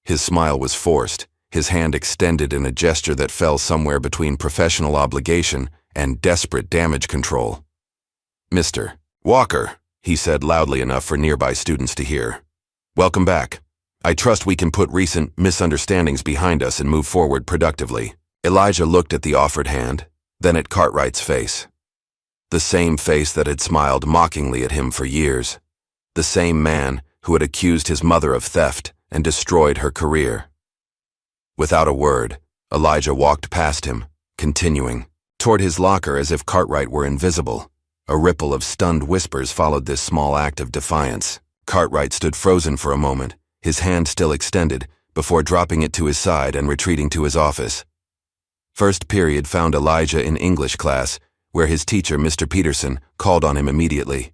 His smile was forced, his hand extended in a gesture that fell somewhere between professional obligation and desperate damage control. "Mr. Walker," he said loudly enough for nearby students to hear. "Welcome back. I trust we can put recent misunderstandings behind us and move forward productively." Elijah looked at the offered hand, then at Cartwright's face. The same face that had smiled mockingly at him for years. The same man who had accused his mother of theft and destroyed her career. Without a word, Elijah walked past him, continuing toward his locker as if Cartwright were invisible. A ripple of stunned whispers followed this small act of defiance. Cartwright stood frozen for a moment, his hand still extended, before dropping it to his side and retreating to his office. First period found Elijah in English class, where his teacher, Mr. Peterson, called on him immediately.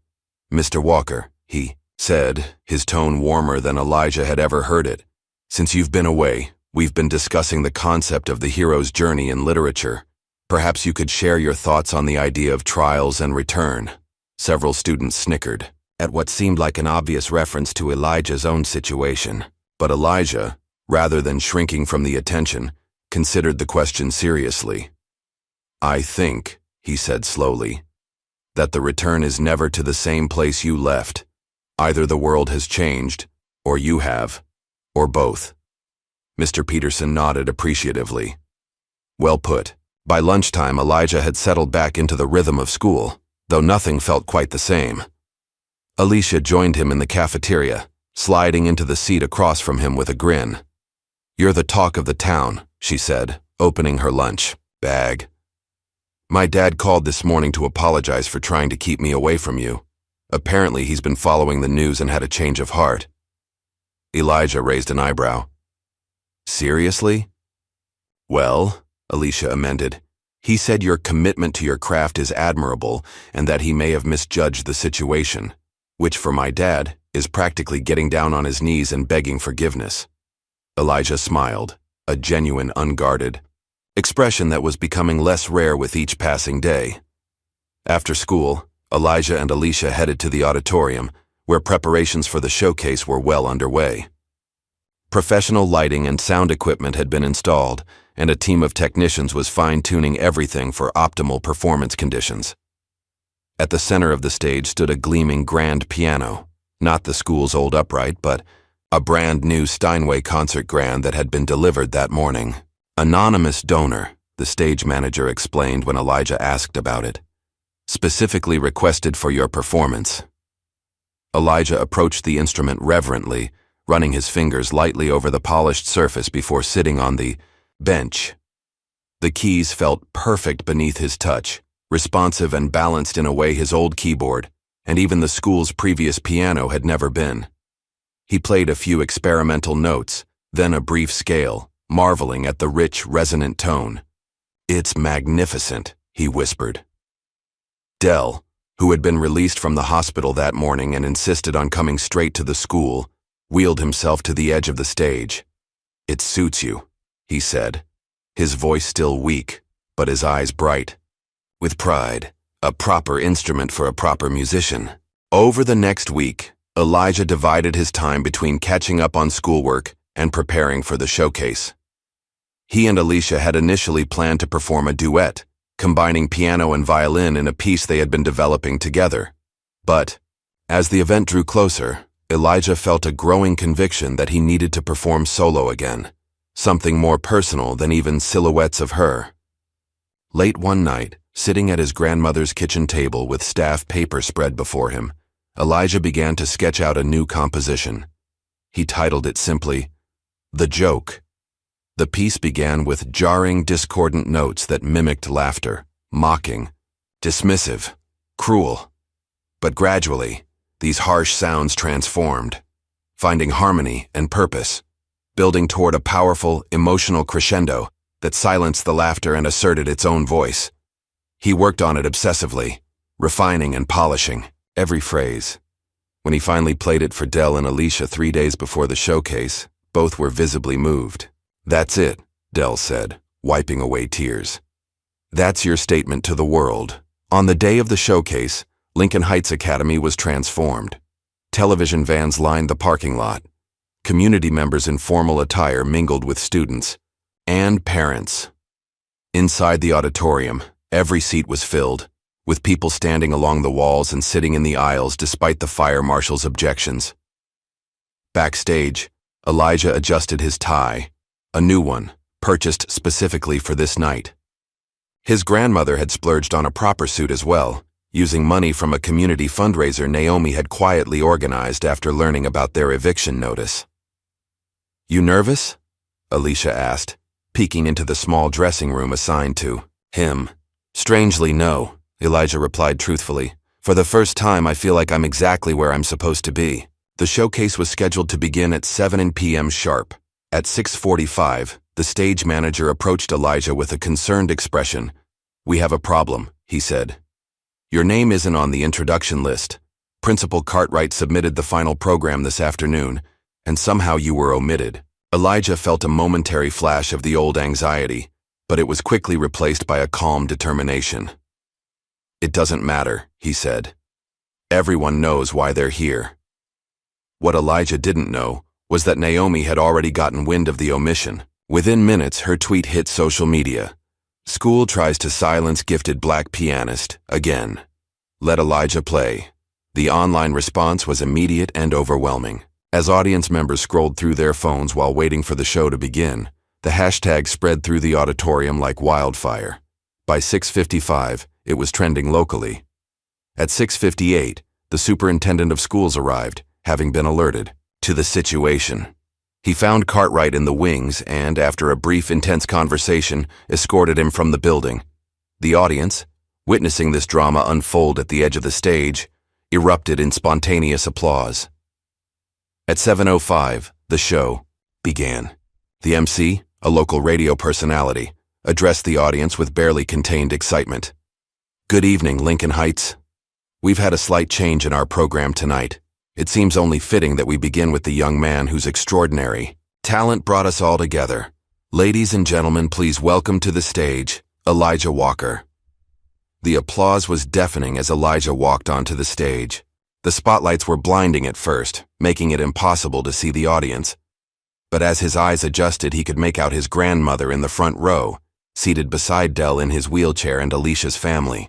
"Mr. Walker," he said, his tone warmer than Elijah had ever heard it. "Since you've been away, we've been discussing the concept of the hero's journey in literature. Perhaps you could share your thoughts on the idea of trials and return." Several students snickered at what seemed like an obvious reference to Elijah's own situation. But Elijah, rather than shrinking from the attention, considered the question seriously. "I think," he said slowly, "that the return is never to the same place you left. Either the world has changed, or you have, or both." Mr. Peterson nodded appreciatively. Well put. By lunchtime, Elijah had settled back into the rhythm of school, though nothing felt quite the same. Alicia joined him in the cafeteria, sliding into the seat across from him with a grin. "You're the talk of the town," she said, opening her lunch bag. "My dad called this morning to apologize for trying to keep me away from you. Apparently he's been following the news and had a change of heart." Elijah raised an eyebrow. "Seriously?" "Well," Alicia amended, "he said your commitment to your craft is admirable and that he may have misjudged the situation, which for my dad is practically getting down on his knees and begging forgiveness." Elijah smiled, a genuine, unguarded expression that was becoming less rare with each passing day. After school, Elijah and Alicia headed to the auditorium, where preparations for the showcase were well underway. Professional lighting and sound equipment had been installed, and a team of technicians was fine-tuning everything for optimal performance conditions. At the center of the stage stood a gleaming grand piano, not the school's old upright, but a brand-new Steinway concert grand that had been delivered that morning. "Anonymous donor," the stage manager explained when Elijah asked about it. "Specifically requested for your performance." Elijah approached the instrument reverently, running his fingers lightly over the polished surface before sitting on the bench. The keys felt perfect beneath his touch, responsive and balanced in a way his old keyboard, and even the school's previous piano had never been. He played a few experimental notes, then a brief scale, marveling at the rich, resonant tone. "It's magnificent," he whispered. Dell, who had been released from the hospital that morning and insisted on coming straight to the school, wheeled himself to the edge of the stage. "It suits you," he said, his voice still weak, but his eyes bright. "With pride, a proper instrument for a proper musician." Over the next week, Elijah divided his time between catching up on schoolwork and preparing for the showcase. He and Alicia had initially planned to perform a duet, combining piano and violin in a piece they had been developing together. But, as the event drew closer, Elijah felt a growing conviction that he needed to perform solo again, something more personal than even silhouettes of her. Late one night, sitting at his grandmother's kitchen table with staff paper spread before him, Elijah began to sketch out a new composition. He titled it simply, "The Joke." The piece began with jarring, discordant notes that mimicked laughter, mocking, dismissive, cruel. But gradually, these harsh sounds transformed, finding harmony and purpose, building toward a powerful, emotional crescendo that silenced the laughter and asserted its own voice. He worked on it obsessively, refining and polishing every phrase. When he finally played it for Dell and Alicia 3 days before the showcase, both were visibly moved. "That's it," Dell said, wiping away tears. "That's your statement to the world." On the day of the showcase, Lincoln Heights Academy was transformed. Television vans lined the parking lot. Community members in formal attire mingled with students and parents. Inside the auditorium, every seat was filled, with people standing along the walls and sitting in the aisles despite the fire marshal's objections. Backstage, Elijah adjusted his tie, a new one, purchased specifically for this night. His grandmother had splurged on a proper suit as well, using money from a community fundraiser Naomi had quietly organized after learning about their eviction notice. "You nervous?" Alicia asked, peeking into the small dressing room assigned to him. "Strangely, no," Elijah replied truthfully. "For the first time, I feel like I'm exactly where I'm supposed to be." The showcase was scheduled to begin at 7 p.m. sharp. At 6:45, the stage manager approached Elijah with a concerned expression. "We have a problem," he said. "Your name isn't on the introduction list. Principal Cartwright submitted the final program this afternoon, and somehow you were omitted." Elijah felt a momentary flash of the old anxiety, but it was quickly replaced by a calm determination. "It doesn't matter," he said. "Everyone knows why they're here." What Elijah didn't know was that Naomi had already gotten wind of the omission. Within minutes, her tweet hit social media. "School tries to silence gifted black pianist, again. Let Elijah play." The online response was immediate and overwhelming. As audience members scrolled through their phones while waiting for the show to begin, the hashtag spread through the auditorium like wildfire. By 6:55, it was trending locally. At 6:58, the superintendent of schools arrived, having been alerted. to the situation. He found Cartwright in the wings and, after a brief, intense conversation, escorted him from the building. The audience, witnessing this drama unfold at the edge of the stage, erupted in spontaneous applause. At 7:05, the show began. The MC, a local radio personality, addressed the audience with barely contained excitement. "Good evening, Lincoln Heights. We've had a slight change in our program tonight. It seems only fitting that we begin with the young man whose extraordinary talent brought us all together. Ladies and gentlemen, please welcome to the stage, Elijah Walker." The applause was deafening as Elijah walked onto the stage. The spotlights were blinding at first, making it impossible to see the audience. But as his eyes adjusted, he could make out his grandmother in the front row, seated beside Dell in his wheelchair and Alicia's family.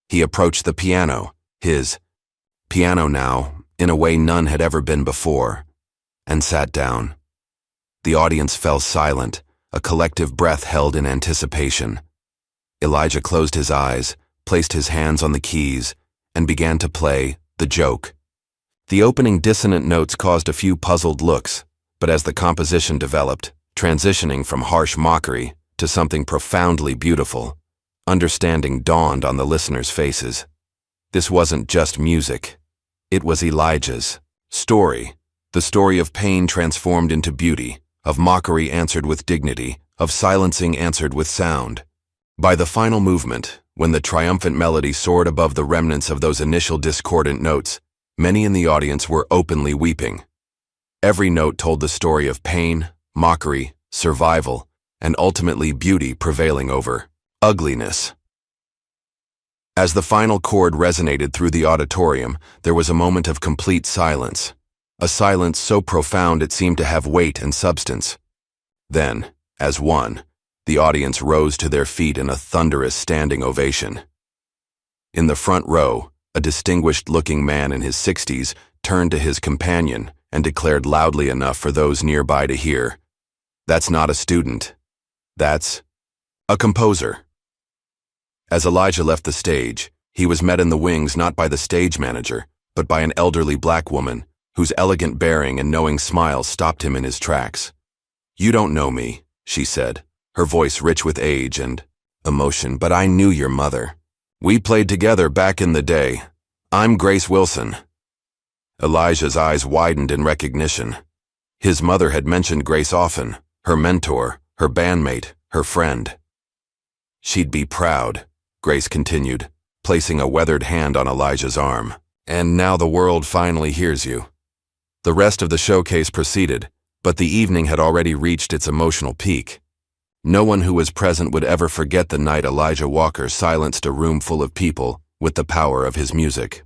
He approached the piano, his piano now, in a way none had ever been before, and sat down. The audience fell silent, a collective breath held in anticipation. Elijah closed his eyes, placed his hands on the keys, and began to play The Joke. The opening dissonant notes caused a few puzzled looks, but as the composition developed, transitioning from harsh mockery to something profoundly beautiful, understanding dawned on the listeners' faces. This wasn't just music. It was Elijah's story, the story of pain transformed into beauty, of mockery answered with dignity, of silencing answered with sound. By the final movement, when the triumphant melody soared above the remnants of those initial discordant notes, many in the audience were openly weeping. Every note told the story of pain, mockery, survival, and ultimately beauty prevailing over ugliness. As the final chord resonated through the auditorium, there was a moment of complete silence, a silence so profound it seemed to have weight and substance. Then, as one, the audience rose to their feet in a thunderous standing ovation. In the front row, a distinguished-looking man in his 60s turned to his companion and declared loudly enough for those nearby to hear, "That's not a student. That's a composer." As Elijah left the stage, he was met in the wings not by the stage manager, but by an elderly black woman, whose elegant bearing and knowing smile stopped him in his tracks. "You don't know me," she said, her voice rich with age and emotion, "but I knew your mother. We played together back in the day. I'm Grace Wilson." Elijah's eyes widened in recognition. His mother had mentioned Grace often, her mentor, her bandmate, her friend. "She'd be proud," Grace continued, placing a weathered hand on Elijah's arm. "And now the world finally hears you." The rest of the showcase proceeded, but the evening had already reached its emotional peak. No one who was present would ever forget the night Elijah Walker silenced a room full of people with the power of his music.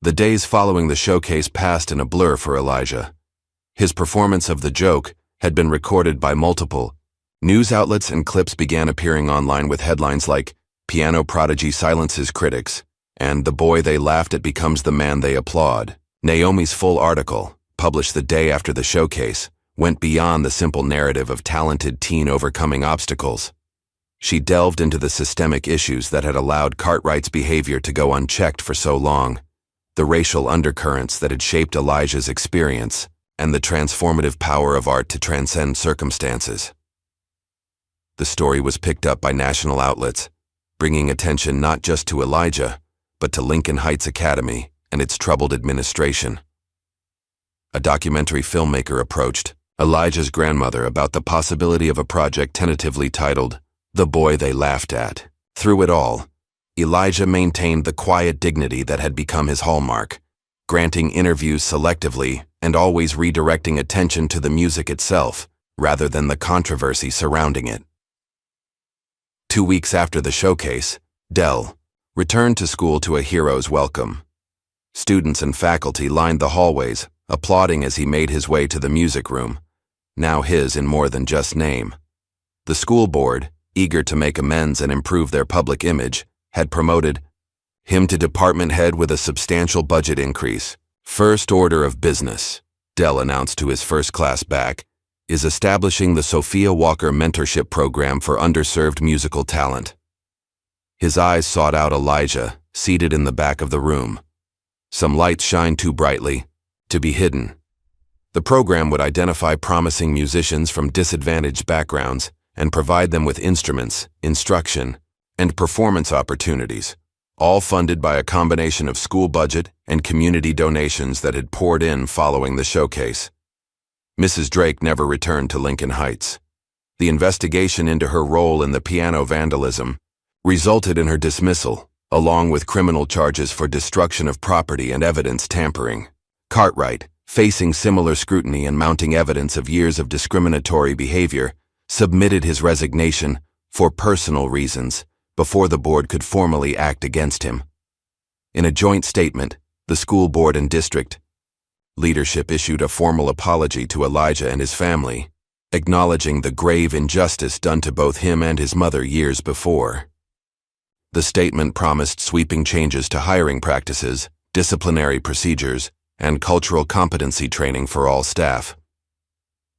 The days following the showcase passed in a blur for Elijah. His performance of The Joke had been recorded by multiple news outlets, and clips began appearing online with headlines like "Piano Prodigy Silences Critics" and "The Boy They Laughed At Becomes the Man They Applaud." Naomi's full article, published the day after the showcase, went beyond the simple narrative of talented teen overcoming obstacles. She delved into the systemic issues that had allowed Cartwright's behavior to go unchecked for so long, the racial undercurrents that had shaped Elijah's experience, and the transformative power of art to transcend circumstances. The story was picked up by national outlets, bringing attention not just to Elijah, but to Lincoln Heights Academy and its troubled administration. A documentary filmmaker approached Elijah's grandmother about the possibility of a project tentatively titled "The Boy They Laughed At." Through it all, Elijah maintained the quiet dignity that had become his hallmark, granting interviews selectively and always redirecting attention to the music itself rather than the controversy surrounding it. 2 weeks after the showcase, Dell returned to school to a hero's welcome. Students and faculty lined the hallways, applauding as he made his way to the music room, now his in more than just name. The school board, eager to make amends and improve their public image, had promoted him to department head with a substantial budget increase. "First order of business," Dell announced to his first class back, "is establishing the Sophia Walker Mentorship Program for underserved musical talent." His eyes sought out Elijah, seated in the back of the room. Some lights shined too brightly, to be hidden. The program would identify promising musicians from disadvantaged backgrounds and provide them with instruments, instruction, and performance opportunities, all funded by a combination of school budget and community donations that had poured in following the showcase. Mrs. Drake never returned to Lincoln Heights. The investigation into her role in the piano vandalism resulted in her dismissal, along with criminal charges for destruction of property and evidence tampering. Cartwright, facing similar scrutiny and mounting evidence of years of discriminatory behavior, submitted his resignation for personal reasons before the board could formally act against him. In a joint statement, the school board and district leadership issued a formal apology to Elijah and his family, acknowledging the grave injustice done to both him and his mother years before. The statement promised sweeping changes to hiring practices, disciplinary procedures, and cultural competency training for all staff.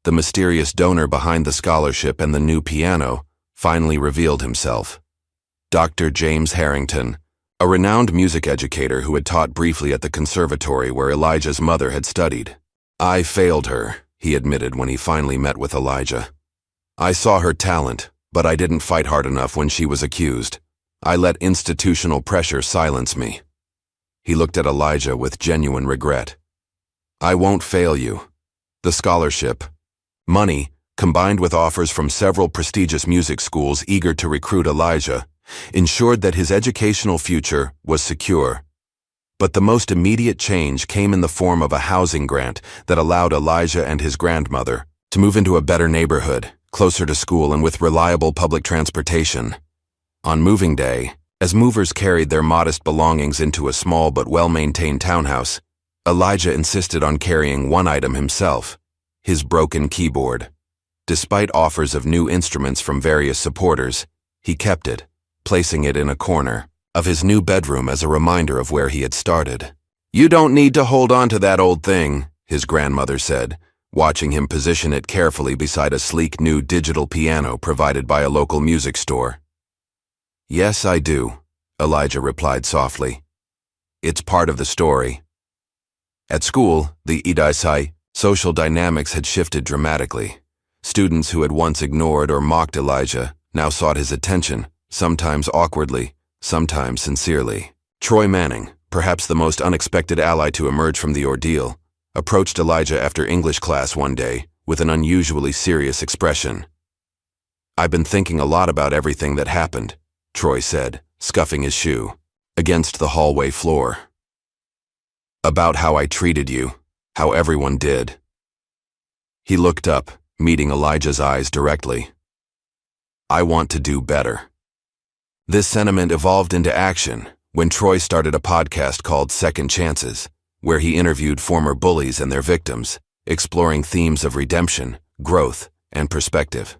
The mysterious donor behind the scholarship and the new piano finally revealed himself. Dr. James Harrington, a renowned music educator who had taught briefly at the conservatory where Elijah's mother had studied. "I failed her," he admitted when he finally met with Elijah. "I saw her talent, but I didn't fight hard enough when she was accused. I let institutional pressure silence me." He looked at Elijah with genuine regret. "I won't fail you. The scholarship, money, combined with offers from several prestigious music schools eager to recruit Elijah, ensured that his educational future was secure. But the most immediate change came in the form of a housing grant that allowed Elijah and his grandmother to move into a better neighborhood, closer to school and with reliable public transportation. On moving day, as movers carried their modest belongings into a small but well-maintained townhouse, Elijah insisted on carrying one item himself, his broken keyboard. Despite offers of new instruments from various supporters, he kept it, placing it in a corner of his new bedroom as a reminder of where he had started. "You don't need to hold on to that old thing," his grandmother said, watching him position it carefully beside a sleek new digital piano provided by a local music store. "Yes, I do," Elijah replied softly. "It's part of the story." At school, the Idaisai, social dynamics had shifted dramatically. Students who had once ignored or mocked Elijah now sought his attention, sometimes awkwardly, sometimes sincerely. Troy Manning, perhaps the most unexpected ally to emerge from the ordeal, approached Elijah after English class one day with an unusually serious expression. "I've been thinking a lot about everything that happened," Troy said, scuffing his shoe against the hallway floor. "About how I treated you, how everyone did." He looked up, meeting Elijah's eyes directly. "I want to do better." This sentiment evolved into action when Troy started a podcast called Second Chances, where he interviewed former bullies and their victims, exploring themes of redemption, growth, and perspective.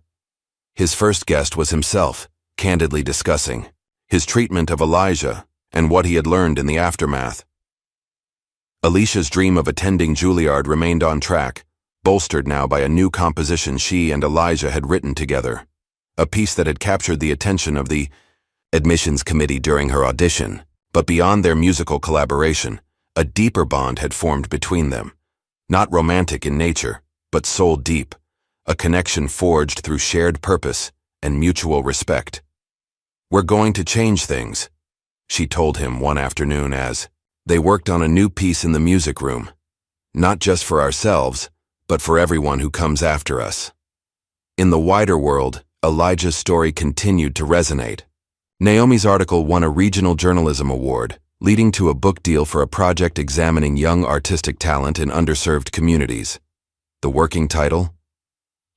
His first guest was himself, candidly discussing his treatment of Elijah and what he had learned in the aftermath. Alicia's dream of attending Juilliard remained on track, bolstered now by a new composition she and Elijah had written together, a piece that had captured the attention of the admissions committee during her audition. But beyond their musical collaboration, a deeper bond had formed between them, not romantic in nature, but soul deep, a connection forged through shared purpose and mutual respect. "We're going to change things," she told him one afternoon as they worked on a new piece in the music room, "not just for ourselves, but for everyone who comes after us." In the wider world, Elijah's story continued to resonate. Naomi's article won a regional journalism award, leading to a book deal for a project examining young artistic talent in underserved communities. The working title?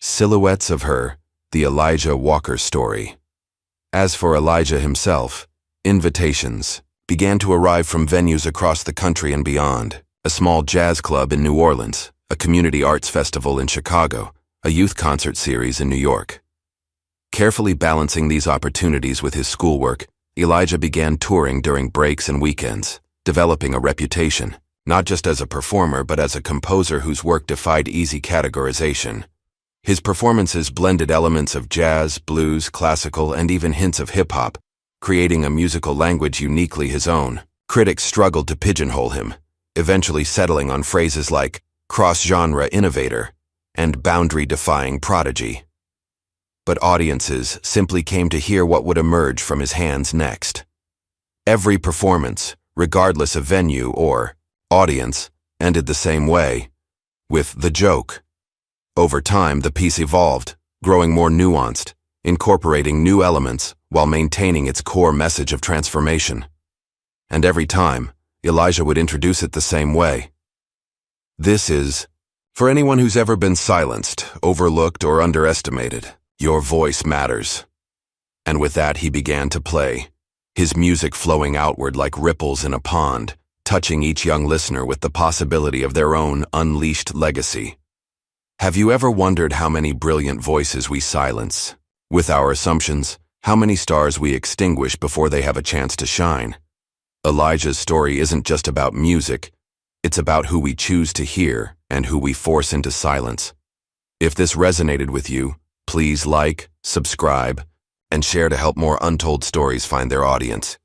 Silhouettes of Her, the Elijah Walker Story. As for Elijah himself, invitations began to arrive from venues across the country and beyond: a small jazz club in New Orleans, a community arts festival in Chicago, a youth concert series in New York. Carefully balancing these opportunities with his schoolwork, Elijah began touring during breaks and weekends, developing a reputation, not just as a performer but as a composer whose work defied easy categorization. His performances blended elements of jazz, blues, classical, and even hints of hip-hop, creating a musical language uniquely his own. Critics struggled to pigeonhole him, eventually settling on phrases like cross-genre innovator and boundary-defying prodigy. But audiences simply came to hear what would emerge from his hands next. Every performance, regardless of venue or audience, ended the same way, with the joke. Over time, the piece evolved, growing more nuanced, incorporating new elements while maintaining its core message of transformation. And every time, Elijah would introduce it the same way. This is, for anyone who's ever been silenced, overlooked, or underestimated, your voice matters. And with that, he began to play, his music flowing outward like ripples in a pond, touching each young listener with the possibility of their own unleashed legacy. Have you ever wondered how many brilliant voices we silence? With our assumptions, how many stars we extinguish before they have a chance to shine? Elijah's story isn't just about music, it's about who we choose to hear and who we force into silence. If this resonated with you, please like, subscribe, and share to help more untold stories find their audience.